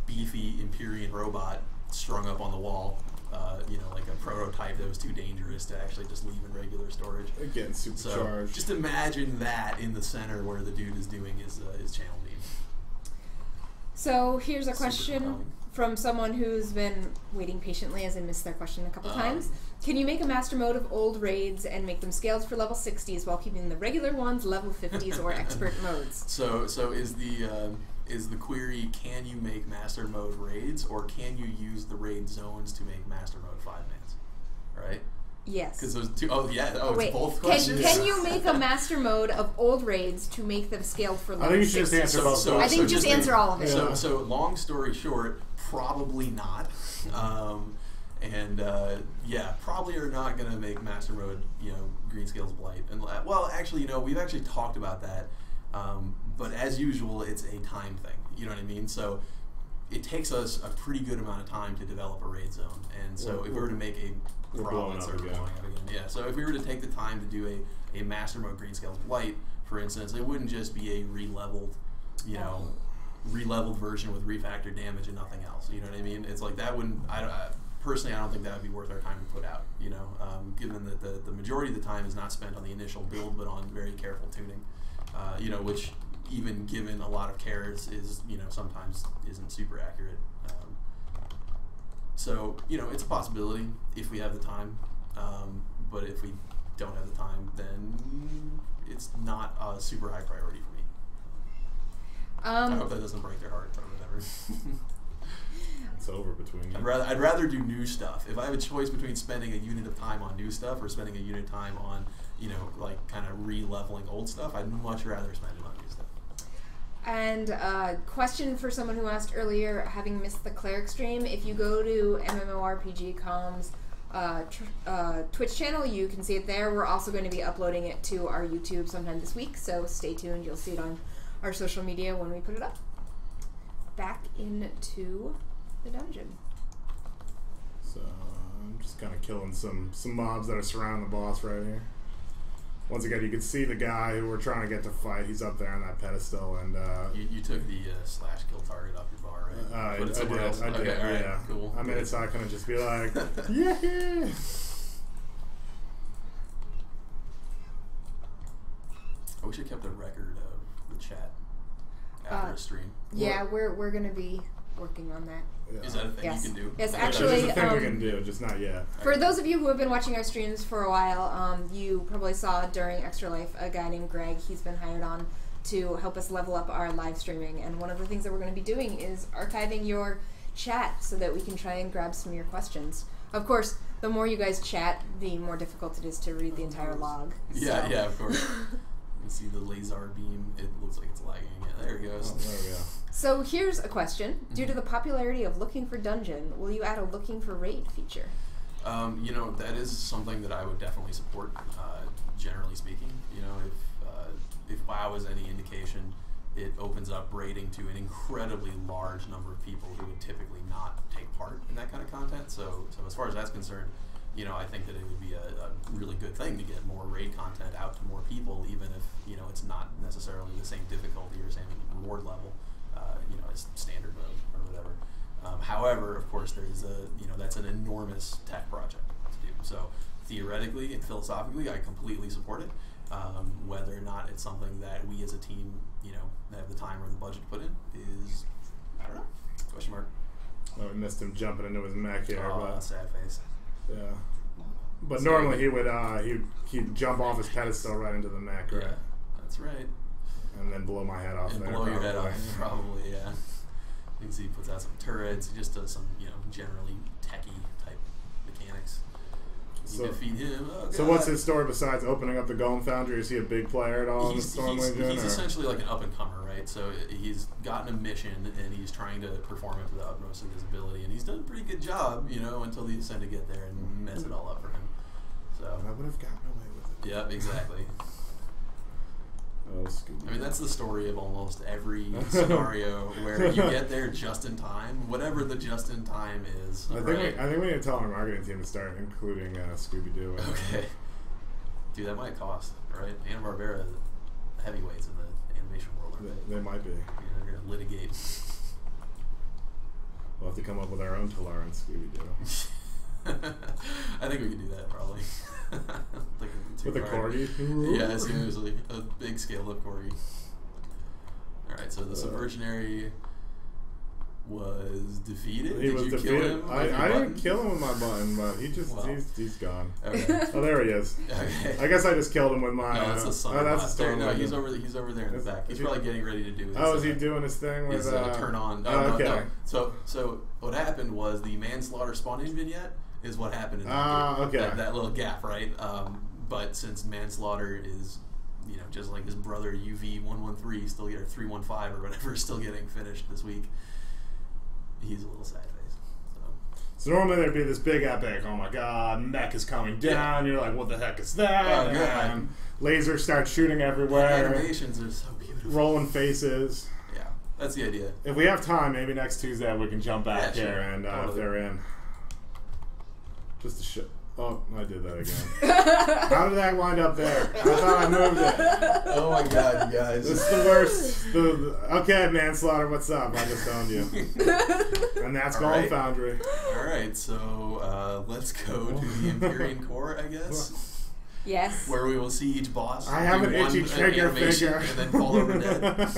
beefy Imperian robot strung up on the wall, like a prototype that was too dangerous to actually just leave in regular storage. Again, supercharged. So just imagine that in the center where the dude is doing his channel beam. So here's a question from someone who's been waiting patiently, as I missed their question a couple times. Can you make a master mode of old raids and make them scaled for level 60s while keeping the regular ones level 50s or expert modes? So is the query, can you make master mode raids, or can you use the raid zones to make master mode 5-mans? Right? Yes. Because those two. Oh yeah. Oh, wait, it's both questions. Can you make a master mode of old raids to make them scaled for level 60s? I think you should just answer both. I think just answer all of it. So long story short, probably not. Probably are not going to make master mode, Greenscale's Blight. And well, actually, we've actually talked about that. But as usual, it's a time thing. You know what I mean? So it takes us a pretty good amount of time to develop a raid zone. And so if we were to make a province or blowing up again. Yeah. So if we were to take the time to do a master mode Greenscale's Blight, for instance, it wouldn't just be a re-leveled, relevelled version with refactored damage and nothing else. You know what I mean? It's like that wouldn't. personally, I don't think that would be worth our time to put out. You know, given that the majority of the time is not spent on the initial build, but on very careful tuning. You know, which even given a lot of care is you know, sometimes isn't super accurate. So you know, it's a possibility if we have the time. But if we don't have the time, then it's not a super high priority for me. I hope that doesn't break their heart or whatever. It's over between you. I'd rather do new stuff. If I have a choice between spending a unit of time on new stuff or spending a unit of time on, you know, like kind of re-leveling old stuff, I'd much rather spend it on new stuff. And question for someone who asked earlier, having missed the cleric stream, if you go to MMORPG.com's Twitch channel, you can see it there. We're also going to be uploading it to our YouTube sometime this week, so stay tuned. You'll see it on our social media when we put it up. Back into the dungeon. So I'm just kind of killing some mobs that are surrounding the boss right here. Once again, you can see the guy who we're trying to get to fight. He's up there on that pedestal, and you took the slash kill target off your bar, right? I did. Okay, all right, yeah. Cool. I mean, it's not gonna just be like, yeah. I wish I kept a record of the chat after a stream. Yeah, we're gonna be working on that. Yeah. Is that a thing you can do? Yes, Okay. actually, it's a thing we can do, just not yet. For those of you who have been watching our streams for a while, you probably saw during Extra Life a guy named Greg. He's been hired on to help us level up our live streaming, and one of the things that we're going to be doing is archiving your chat so that we can try and grab some of your questions. Of course, the more you guys chat, the more difficult it is to read the entire log. Yeah, so. yeah, of course. You see the laser beam, it looks like it's lagging. Yeah, there it goes. Oh, there we go. So here's a question. Due to the popularity of Looking for Dungeon, will you add a Looking for Raid feature? You know, that is something that I would definitely support, generally speaking. You know, if WoW is any indication, it opens up raiding to an incredibly large number of people who would typically not take part in that kind of content. So as far as that's concerned, you know, I think that it would be a really good thing to get more raid content out to more people, even if, you know, it's not necessarily the same difficulty or same reward level, you know, as standard mode or whatever. However, of course, there's you know, that's an enormous tech project to do. So theoretically and philosophically, I completely support it. Whether or not it's something that we as a team, you know, have the time or the budget to put in is, I don't know, question mark. Oh, we missed him jumping into his mech here. Oh, but sad face. yeah. But normally he would he'd jump off his pedestal right into the mech, right? Yeah, that's right. And then blow my head off And there. blow your head off, probably, yeah. You can see he puts out some turrets, he just does some, you know, generally techie type mechanics. You defeat him. Oh, so what's his story besides opening up the Golem Foundry? Is he a big player at all in the Storm Legion? He's essentially like an up-and-comer, right? So he's gotten a mission, and he's trying to perform it to the utmost of his ability, and he's done a pretty good job, you know, until they decide to get there and mess it all up for him. So I would have gotten away with it. Yep, exactly. Oh, I mean, that's the story of almost every scenario where you get there just in time, whatever the just in time is. I think we need to tell our marketing team to start including Scooby-Doo. Okay. Dude, that might cost, right? Hanna-Barbera heavyweights in the animation world, aren't they might be. You know, they're going to litigate. We'll have to come up with our own Talar and Scooby-Doo. I think we could do that, probably. With a corgi? Yeah, seriously. A big scaled-up corgi. Alright, so the Subversionary was defeated? He was defeated. Kill him? I didn't kill him with my button, but he just, he's gone. Okay. Oh, there he is. Okay. I guess I just killed him with my... No, that's the sun. That's there, no, he's over there in the back. He's probably getting ready to do his... Oh, is he doing his thing with... His turn on. Okay. No. So what happened was the manslaughter spawning vignette is what happened in that little gap, right? But since manslaughter is, you know, just like his brother UV113 still get, or 315 or whatever, still getting finished this week, he's a little sad face. So normally there'd be this big epic, oh my god, mech is coming down, you're like, what the heck is that? And lasers start shooting everywhere. The animations are so beautiful. Rolling faces. Yeah, that's the idea. If we have time, maybe next Tuesday we can jump back here and if they're in. Just to show. Oh, I did that again. How did that wind up there? I thought I moved it. Oh my god, you guys. This is the worst. Okay, Manslaughter, what's up? I just owned you. And that's Golem Foundry. Alright, so let's go to the Empyrean Core, I guess. Yes. Where we will see each boss. I have an itchy trigger finger. And then fall over dead.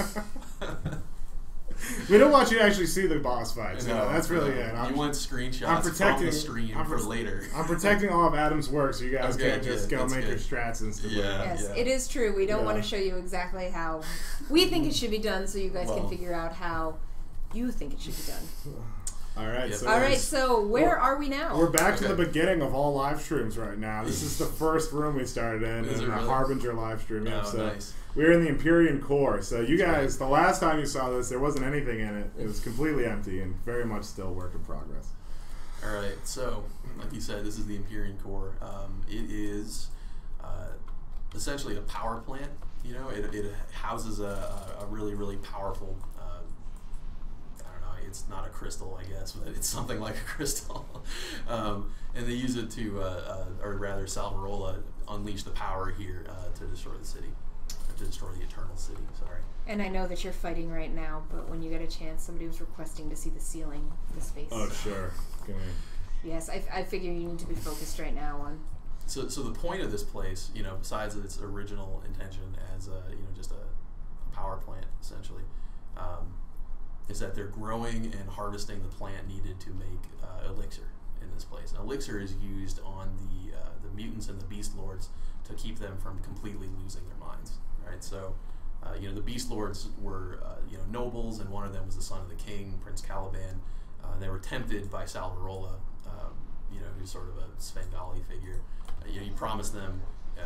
We don't want you to actually see the boss fights. No, that's really it. You want screenshots from the stream for later. I'm protecting all of Adam's work, so you guys can't just go make your strats and stuff. Yes, it is true. We don't want to show you exactly how we think it should be done, so you guys can figure out how you think it should be done. All right. Yep. So where are we now? We're back to the beginning of all live streams right now. This is the first room we started in the Harbinger live stream. Oh, so nice. we're in the Empyrean Core. So you guys, the last time you saw this, there wasn't anything in it. It was completely empty and very much still work in progress. All right. So, like you said, this is the Empyrean Core. It is essentially a power plant. You know, it houses a really, really powerful. It's not a crystal, I guess, but it's something like a crystal. And they use it to, or rather, Salvarola unleash the power here to destroy the city, to destroy the Eternal City. Sorry. And I know that you're fighting right now, but when you get a chance, somebody was requesting to see the ceiling of the space. Oh, sure. Yes, I figure you need to be focused right now on. So the point of this place, you know, besides its original intention as just a power plant, essentially. Is that they're growing and harvesting the plant needed to make elixir in this place. And elixir is used on the mutants and the beast lords to keep them from completely losing their minds. Right? So, the beast lords were nobles, and one of them was the son of the king, Prince Caliban. They were tempted by Salvarola, who's sort of a Svengali figure. He promised them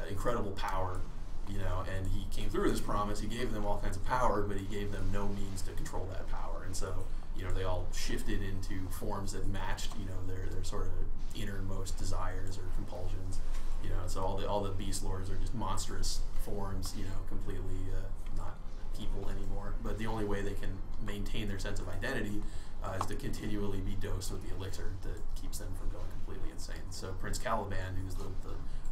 incredible power. And he came through with his promise. He gave them all kinds of power, but he gave them no means to control that power. And so, they all shifted into forms that matched, their sort of innermost desires or compulsions. So all the beast lords are just monstrous forms, completely not people anymore. But the only way they can maintain their sense of identity is to continually be dosed with the elixir that keeps them from going completely insane. So Prince Caliban, who's the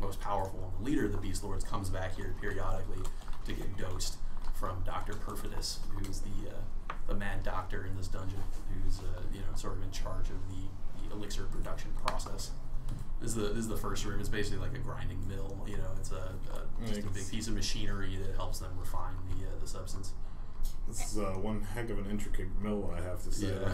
most powerful and the leader of the Beast Lords, comes back here periodically to get dosed from Dr. Perfidus, who's the mad doctor in this dungeon, who's sort of in charge of the elixir production process. This is the first room. It's basically like a grinding mill. It's just a big piece of machinery that helps them refine the substance. This is one heck of an intricate mill, I have to say. Yeah.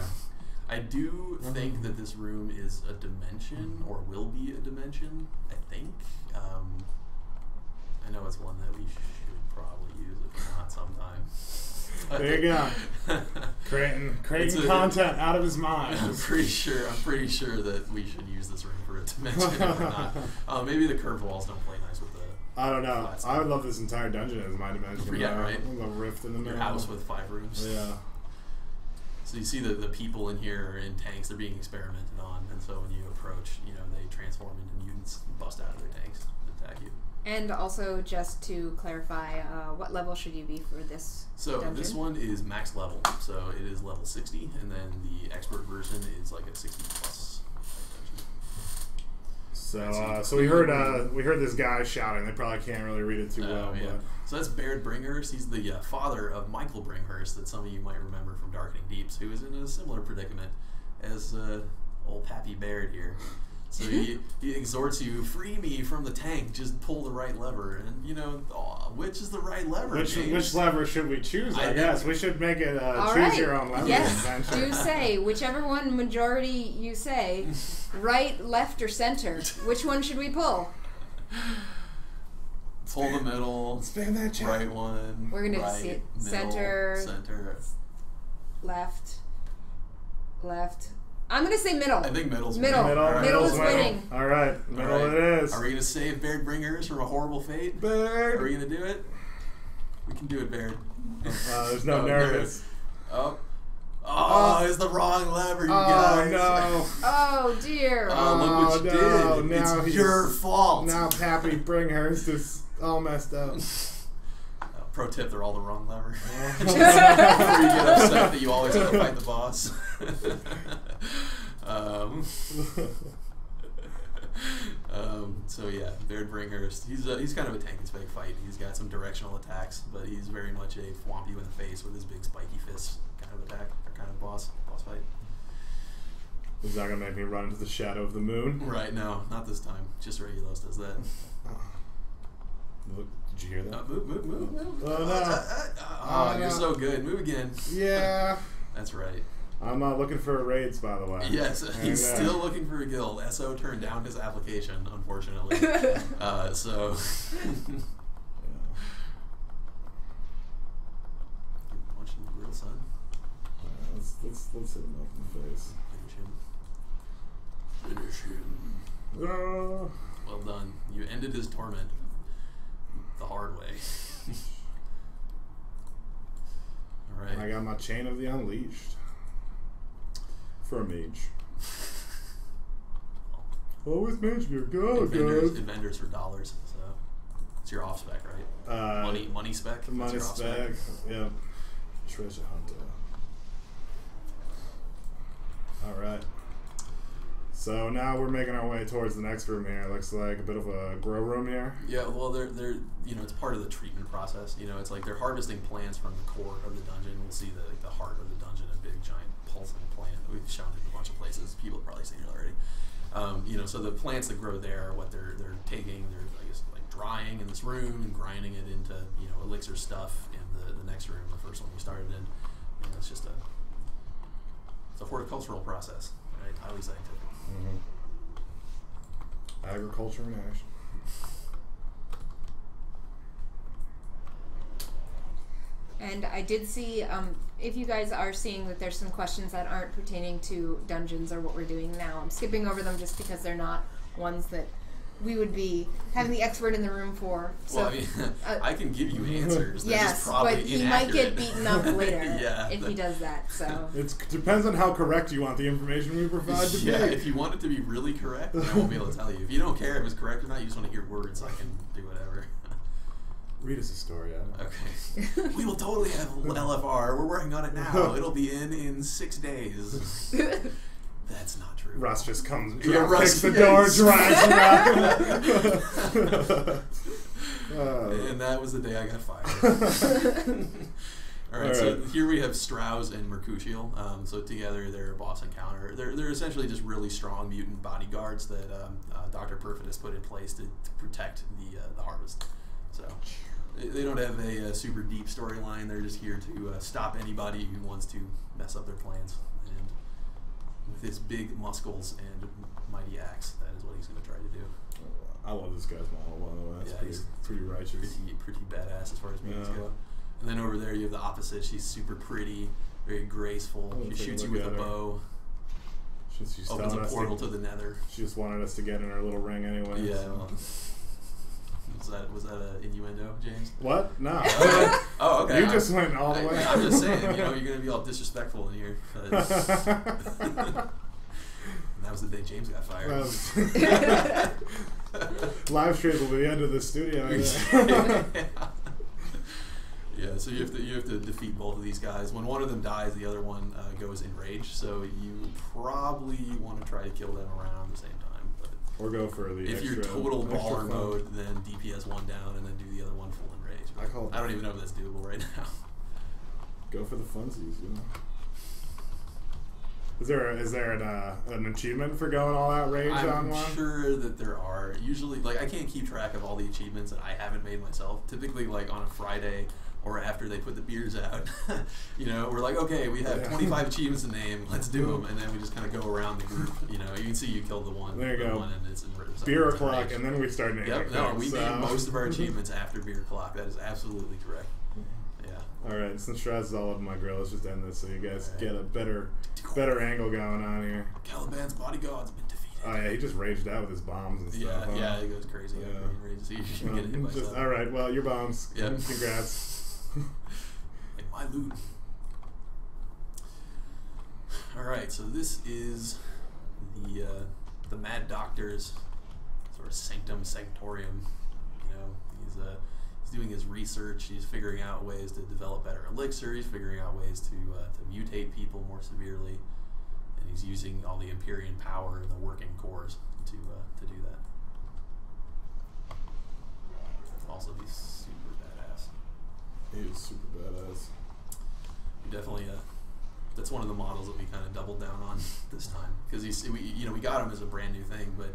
I do think that this room is a dimension, or will be a dimension, I think. I know it's one that we should probably use, if not sometime. There you go. Creating content out of his mind. I'm pretty sure that we should use this room for a dimension or not. Maybe the curved walls don't play nice with the... I don't know. I would love this entire dungeon as my dimension. Yeah, right. A rift in the middle. Your house with 5 rooms. Yeah. So you see the people in here are in tanks. They're being experimented on, and so when you approach, they transform into mutants and bust out of their tanks and attack you. And also, just to clarify, what level should you be for this dungeon? This one is max level, so it is level 60, and then the expert version is like a 60 plus dungeon. So we heard this guy shouting. They probably can't really read it too well. Yeah. So that's Baird Bringhurst. He's the father of Michael Bringhurst that some of you might remember from Darkening Deeps, who is in a similar predicament as old Pappy Baird here. So he exhorts you, free me from the tank, just pull the right lever. And, which is the right lever, Which lever should we choose, I guess? We should make it choose your own lever. Yes, do say. Whichever one majority you say, right, left, or center. Which one should we pull? Pull the middle. Spam that chat. Right one. We're going to see it. Center. Left. I'm going to say middle. I think middle's middle. Winning. Right. Middle is winning. All right. Middle it is. Are we going to save Baird Bringhurst from a horrible fate? Baird. Are we going to do it? We can do it, Baird. There's no nervous. Oh, it's the wrong lever, you guys. No. Oh, dear. Oh, look what you did. Now it's your fault. Now Pappy Bringhurst is all messed up. Pro tip, they're all the wrong lever. Before you get upset that you always have to fight the boss. So yeah, Baird Bringhurst. He's kind of a tank and spake fight. He's got some directional attacks, but he's very much a thwomp you in the face with his big spiky fists kind of attack, or kind of boss fight. Is that gonna make me run into the shadow of the moon? Right, no, not this time. Just Regulos does that. Look, did you hear that? Move. Oh, no. Oh, you're so good. Move again. Yeah. That's right. I'm not looking for raids, by the way. Yes, he's still looking for a guild. SO turned down his application, unfortunately. So. Punch in the grill, son. Let's hit him up in the face. Finish him. Well done. You ended his torment the hard way. All right. I got my Chain of the Unleashed. For a mage. Always mage gear. Go, guys. Vendors for dollars. So it's your off spec, right? Money spec. Money spec. Yep. Treasure hunter. All right. So now we're making our way towards the next room here. Looks like a bit of a grow room here. Yeah, well, they're it's part of the treatment process. It's like they're harvesting plants from the core of the dungeon. We'll see the heart of the dungeon, a big giant pulsing plant. We've shown it in a bunch of places. People have probably seen it already. So the plants that grow there are what they're taking. They're like drying in this room and grinding it into elixir stuff in the next room, the first one we started in. It's just a horticultural process, right? Highly scientific. Mm-hmm. Agriculture in action. And I did see, if you guys are seeing that there's some questions that aren't pertaining to dungeons or what we're doing now, I'm skipping over them just because they're not ones that we would be having the expert in the room for. So, well, I mean, I can give you answers. They're yes, just probably but he inaccurate. might get beaten up later Yeah. if he does that. So It depends on how correct you want the information we provide to be. Yeah, if you want it to be really correct, then I won't be able to tell you. If you don't care if it's correct or not, you just want to hear words, I can do whatever. Read us a story, Adam. Okay. We will totally have LFR. We're working on it now. It'll be in 6 days. That's not true. Russ just comes, Russ kicks the door, drives around. And that was the day I got fired. All right, so here we have Strauss and Mercutio. So together they're a boss encounter. They're essentially just really strong mutant bodyguards that Dr. Perfidus put in place to protect the harvest. So they don't have a super deep storyline. They're just here to stop anybody who wants to mess up their plans. And with his big muscles and mighty axe, that is what he's going to try to do. I love this guy's model, by the way. It's pretty righteous. Pretty badass as far as mutants go. And then over there you have the opposite. She's super pretty, very graceful. She shoots you with a bow. She's opens a portal to the nether. She just wanted us to get in her little ring anyway. Yeah. So. Was that an innuendo, James? What? No. Oh, okay. You just went all the way. I'm just saying, you're going to be all disrespectful in here. That was the day James got fired. Live stream will be the end of the studio. Yeah, so you have to defeat both of these guys. When one of them dies, the other one goes in rage. So you probably want to try to kill them around the same time. Or go for the if you're total baller mode, then DPS one down and then do the other one full enrage. I don't even know if that's doable right now. Go for the funsies, Is there an achievement for going all out rage on one? I'm sure that there are. Usually, I can't keep track of all the achievements that I haven't made myself. Typically, on a Friday or after they put the beers out, we're like, okay, we have 25 achievements to name, let's do them, and then we just kind of go around the group. You can see you killed the one. There you go. One and it's beer o'clock, and then we start naming. Yep. No, we name most of our achievements after beer o'clock. That is absolutely correct. Yeah. All right, since Strauss is all up my grill, let's just end this so you guys get a better angle going on here. Caliban's bodyguard's been defeated. Oh yeah, he just raged out with his bombs and stuff. Yeah, he goes crazy. All right, well, your bombs. Yep. Congrats. Like my loot. All right, so this is the Mad Doctor's sort of sanctum sanctorium. He's doing his research. He's figuring out ways to develop better elixir. He's figuring out ways to mutate people more severely, and he's using all the Imperian power and the working cores to do that. also be super badass. He is super badass. We definitely, that's one of the models that we kind of doubled down on this time because we got him as a brand new thing, but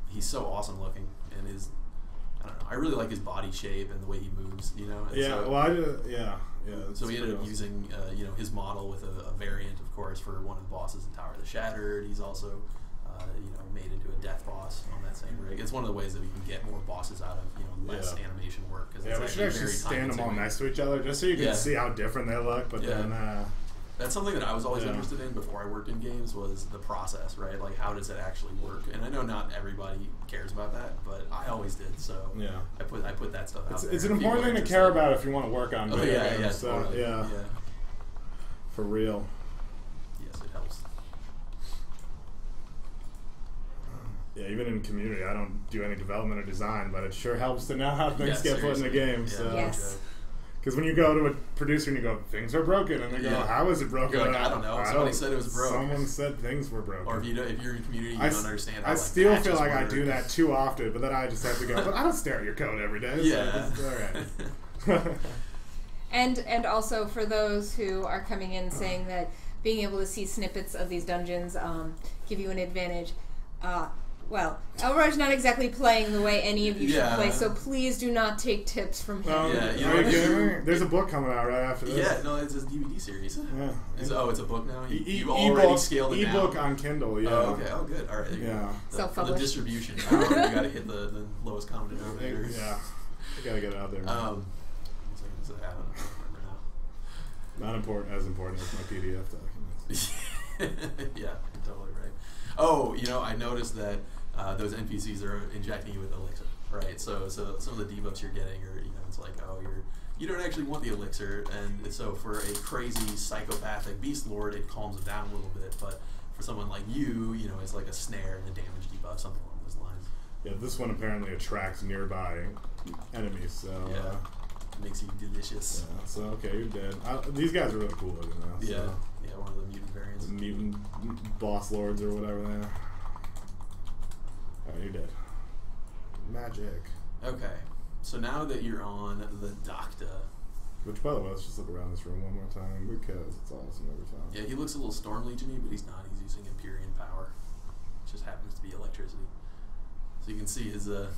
he's so awesome looking and I don't know. I really like his body shape and the way he moves. And so we ended up using his model with a variant, of course, for one of the bosses in Tower of the Shattered. He's also made into a death boss on that same rig. It's one of the ways that we can get more bosses out of less animation work. Cause we should actually stand them all next to each other just so you can see how different they look. But then that's something that I was always interested in before I worked in games was the process, right? Like how does it actually work? And I know not everybody cares about that, but I always did. So I put that stuff out there. It's an important thing to care about if you want to work on video games. So, totally. For real. Yes, it helps. Yeah, even in community, I don't do any development or design, but it sure helps to know how things get put in the game. Because when you go to a producer and you go, things are broken, and they go, how is it broken? You're like, I don't know. Somebody said it was broken. Someone said things were broken. Or if you're in community, you don't understand how I still feel like I do that too often, but then I just have to go, but I don't stare at your code every day. So all right. And also for those who are coming in saying that being able to see snippets of these dungeons give you an advantage, well, Elroy's not exactly playing the way any of you should play, so please do not take tips from him. There's a book coming out right after this. Yeah, no, it's his DVD series. Yeah. It's a book now? You already scaled it down? E-book on Kindle, Oh, okay. Oh, good. All right. For the distribution power, you got to hit the lowest common denominator. Yeah. You got to get it out there. I don't remember now. Not as important as my PDF documents. Yeah, you're totally right. Oh, I noticed that those NPCs are injecting you with elixir, right? So some of the debuffs you're getting are, it's like, you don't actually want the elixir, and so for a crazy psychopathic beast lord, it calms them down a little bit, but for someone like you, it's like a snare and a damage debuff, something along those lines. Yeah, this one apparently attracts nearby enemies, so... it makes you delicious. Yeah, so, okay, you're dead. These guys are really cool looking now. So. Yeah, one of the mutant variants. The mutant boss lords or whatever they are. Alright, you're dead. Magic. Okay, so now that you're on the Docta... Which, by the way, let's just look around this room one more time because it's awesome every time. Yeah, he looks a little Storm Legion-y, but he's not. He's using Imperian power. It just happens to be electricity. So you can see his little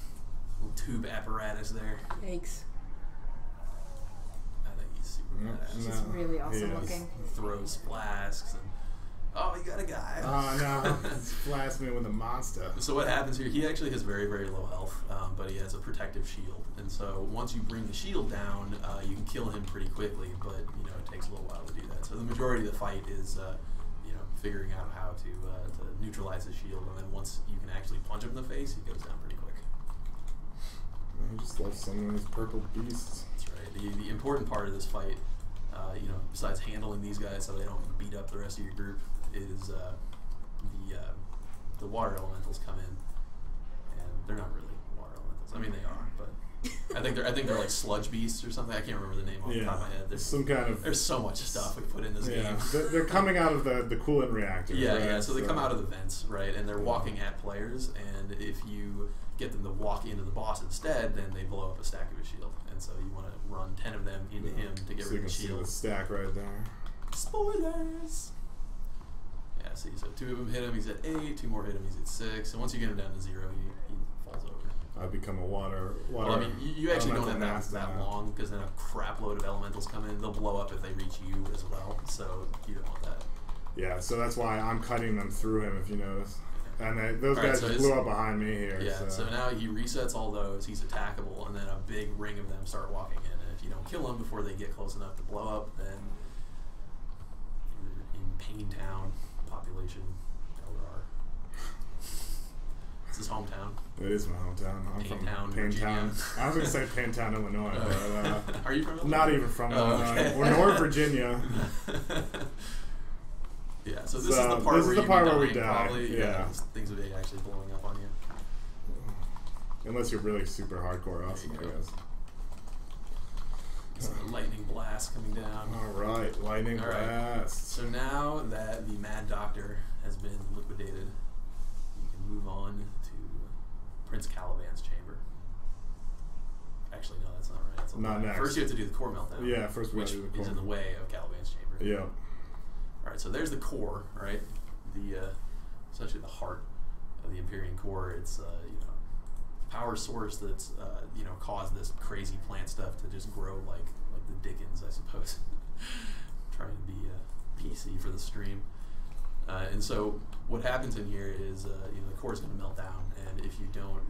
tube apparatus there. Yikes. I think he's super badass. He's really awesome looking. He throws flasks and... Oh, you got a guy. Oh, no. He's blasting me with a monster. So what happens here, he actually has very, very low health, but he has a protective shield. And so once you bring the shield down, you can kill him pretty quickly, but, it takes a little while to do that. So the majority of the fight is, figuring out how to neutralize his shield, and then once you can actually punch him in the face, he goes down pretty quick. He just loves some of these purple beasts. That's right. The important part of this fight, besides handling these guys so they don't beat up the rest of your group, is the water elementals come in, and they're not really water elementals. I mean, they are, but I think they're like sludge beasts or something. I can't remember the name off the top of my head. There's so much stuff we put in this game. They're coming out of the coolant reactor. Yeah. So they come out of the vents, right, and they're walking at players. And if you get them to walk into the boss instead, then they blow up a stack of his shield. And so you want to run 10 of them into him to get rid of the shield. So you can see the stack right there. Spoilers. Yeah, see, so 2 of them hit him, he's at 8, 2 more hit him, he's at 6, and once you get him down to 0, he falls over. I become a water. Well, I mean, you actually don't have that long, because then a crap load of elementals come in, they'll blow up if they reach you as well, so you don't want that. Yeah, so that's why I'm cutting them through him, if you notice. And those guys just blew up behind me here. Yeah, so now he resets all those, he's attackable, and then a big ring of them start walking in, and if you don't kill them before they get close enough to blow up, then you're in Pain Town. Population, It's his hometown. It is my hometown. I'm from Paintown. I was going to say Paintown, Illinois. But, are you from Illinois? Not even from Illinois. Okay. We're North Virginia. Yeah, so this is the part where we die. Probably, yeah. Things will be actually blowing up on you. Unless you're really super hardcore awesome, I guess. So lightning blast coming down. Alright, lightning blast. So now that the Mad Doctor has been liquidated, you can move on to Prince Caliban's chamber. Actually, no, that's not right. That's not next. First, you have to do the core meltdown. Yeah, first we which do the core. is in the way of Caliban's chamber. Yeah. All right, so there's the core, right? The essentially the heart of the Imperian Core. It's you know, power source that's you know, caused this crazy plant stuff to just grow like the Dickens, I suppose. Trying to be PC for the stream. And so what happens in here is you know, the core is going to melt down, and if you don't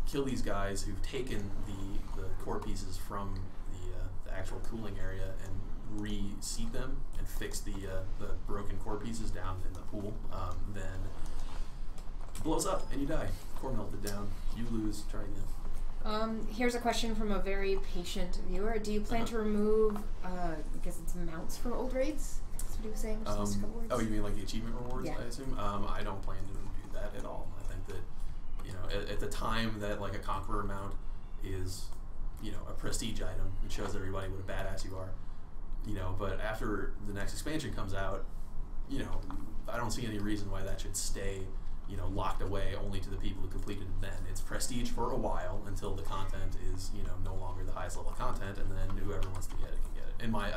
kill these guys who've taken the core pieces from the actual cooling area and reseat them and fix the broken core pieces down in the pool, then it blows up and you die. Core melted down. You lose. Try again. Here's a question from a very patient viewer. Do you plan to remove, I guess it's mounts from old raids? That's what he was saying. Just a couple words. Oh, you mean like the achievement rewards? Yeah. I assume. I don't plan to do that at all. I think that, you know, at the time that like a Conqueror mount is, you know, a prestige item, it shows everybody what a badass you are. You know, but after the next expansion comes out, you know, I don't see any reason why that should stay, you know, locked away only to the people who completed it then. It's prestige for a while until the content is, you know, no longer the highest level content, and then whoever wants to get it can get it. In my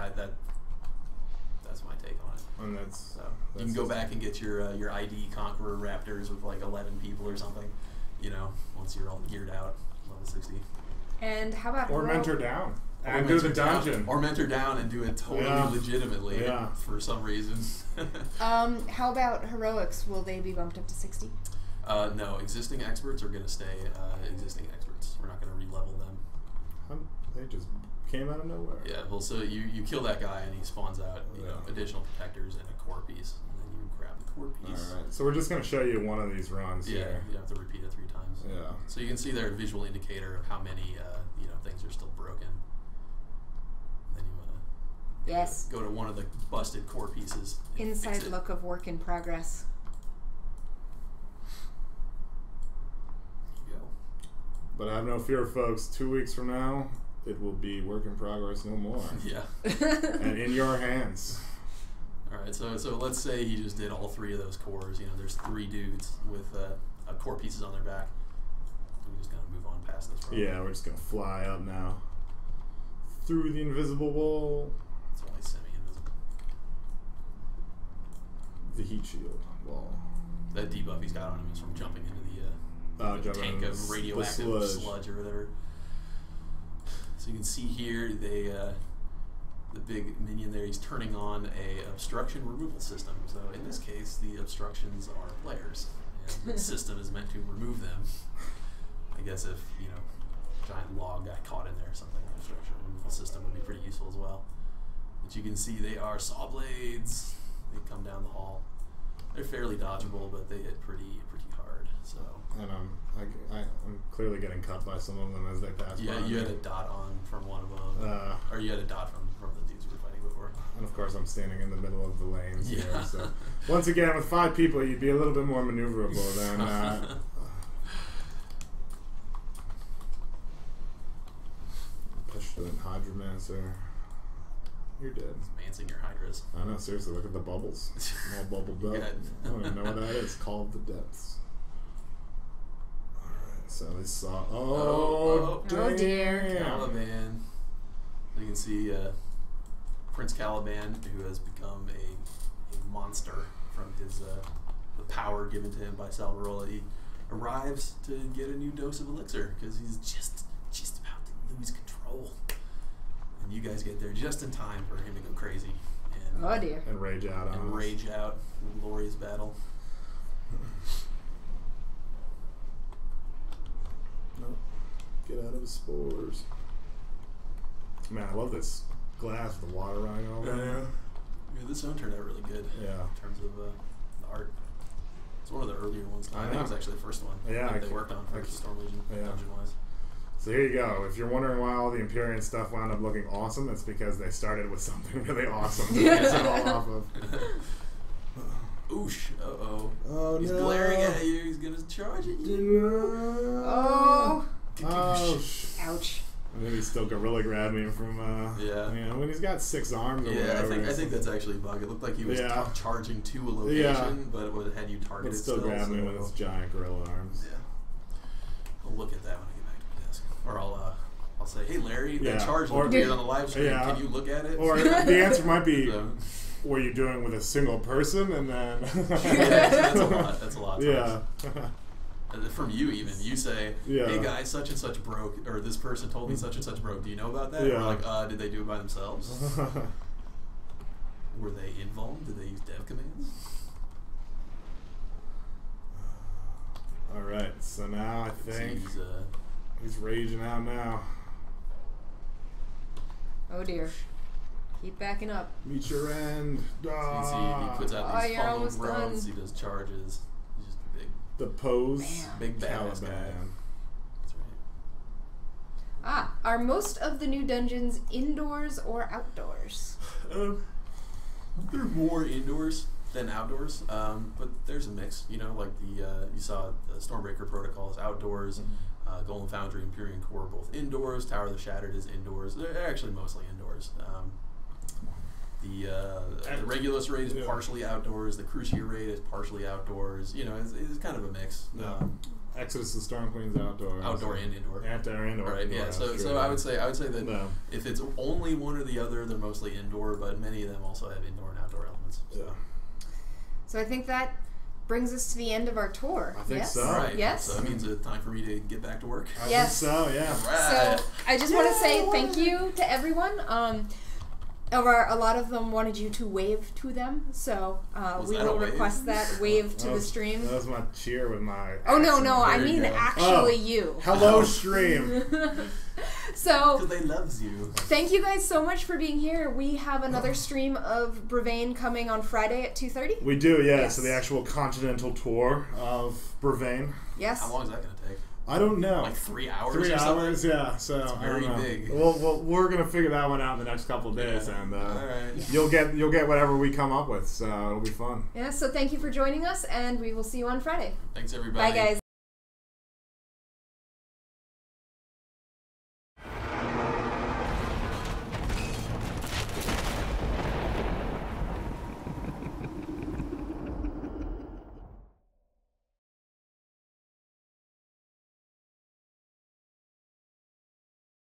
that's my take on it. And that's you can go back and get your ID Conqueror Raptors with like 11 people or something, you know, once you're all geared out, level 60. And how about or mentor down and do the dungeon, or mentor down and do it totally legitimately for some reason. How about heroics? Will they be bumped up to 60? No, existing experts are going to stay existing experts. We're not going to re-level them. They just came out of nowhere. Yeah, well, so you kill that guy and he spawns out you know, additional protectors and a core piece, and then you grab the core piece. All right, so we're just going to show you one of these runs here. You have to repeat it 3 times. Yeah. So you can see there a visual indicator of how many you know, things are still broken. Then you want to go to one of the busted core pieces. Inside look of work in progress. There you go. But have no fear, folks. 2 weeks from now, it will be work in progress no more. Yeah. And in your hands. All right, so let's say he just did all 3 of those cores. You know, there's 3 dudes with core pieces on their back. We're just gonna move on past this. Probably. Yeah, we're just gonna fly up now through the invisible wall. It's only semi-invisible. The heat shield wall. That debuff he's got on him is from jumping into the tank of radioactive sludge or whatever. So you can see here the big minion there, he's turning on a obstruction removal system. So in this case, the obstructions are players, and the system is meant to remove them. I guess if, you know, giant log got caught in there or something, the obstruction removal system would be pretty useful as well. But you can see they are Sawblades. They come down the hall. They're fairly dodgeable, but they hit pretty hard. So. And I'm clearly getting cut by some of them as they pass by. Yeah, you had a dot on from one of them, or you had a dot from the dudes we were fighting before. And of course, I'm standing in the middle of the lanes here. So once again, with 5 people, you'd be a little bit more maneuverable than. Pestilent Hydromancer. You're dead. Mancing your hydras. I know, seriously, look at the bubbles. I'm all bubbled up. I don't even know what that is. Called the Depths. Alright, so they saw. Oh dear. Caliban. So you can see Prince Caliban, who has become a monster from his the power given to him by Sawblade. He arrives to get a new dose of elixir because he's just about to lose control. And you guys get there just in time for him to go crazy. And, oh dear. And rage out on us. Rage out in glorious battle. Nope. Get out of the spores. Man, I love this glass with the water running over there. Yeah, this one turned out really good. Yeah. In terms of the art. It's one of the earlier ones. I think it was actually the first one. Yeah. That they worked on for Storm Legion, dungeon-wise. So here you go. If you're wondering why all the Imperian stuff wound up looking awesome, it's because they started with something really awesome to base it all off of. Oosh. Uh-oh. Oh, He's no. glaring at you. He's going to charge at you. No. Oh. Oh. Ouch. And then he still gorilla grabbed me from, you know, when he's got 6 arms or whatever. I think that's actually a bug. It looked like he was charging to a location, but it had you targeted still grabbed me with his giant gorilla arms. Yeah. I'll look at that when I get back to my desk. Or I'll I'll say, hey Larry, that charge looked weird on the live stream. Can you look at it? Or the answer might be, what are you doing with a single person? And then that's a lot. That's a lot. Yeah. From you even, you say, hey guys, such and such broke, or this person told me such and such broke. Do you know about that? Yeah. Or like, did they do it by themselves? Were they involved? Did they use dev commands? All right, so now I think he's raging out now. Oh dear. Keep backing up. Meet your end. So you see, he puts out these funnel growths, he does charges. He's just big. The pose. Bam. Big badass guy. That's right. Are most of the new dungeons indoors or outdoors? They're more indoors than outdoors, but there's a mix. You know, like you saw the Stormbreaker Protocol is outdoors. Golem Foundry, Imperian Core, both indoors. Tower of the Shattered is indoors. They're actually mostly indoors. The Regulus raid is partially outdoors. The Cruciate raid is partially outdoors. You know, it's kind of a mix. Exodus of the Storm Queen's outdoors. Outdoor and indoor. Outdoor and indoor. Right. Yeah. So I would say that if it's only one or the other, they're mostly indoor. But many of them also have indoor and outdoor elements. Yeah. So I think that brings us to the end of our tour. I think so. Right. Yes. So that means it's time for me to get back to work. I think so. Yeah. Right. So I just want to say thank you to everyone. A lot of them wanted you to wave to them, so we will request that wave to the stream. That was my cheer with my. Oh no! I mean actually you. Hello, stream. So because they loves you. Thank you guys so much for being here. We have another stream of Brevane coming on Friday at 2:30. We do, yeah. Yes. So the actual continental tour of Brevane. Yes. How long is that going to take? I don't know. Like 3 hours. 3 hours, something? yeah. So it's very big. Well, we're gonna figure that one out in the next couple of days, and all right. you'll get whatever we come up with. So it'll be fun. Yeah. So thank you for joining us, and we will see you on Friday. Thanks everybody. Bye guys.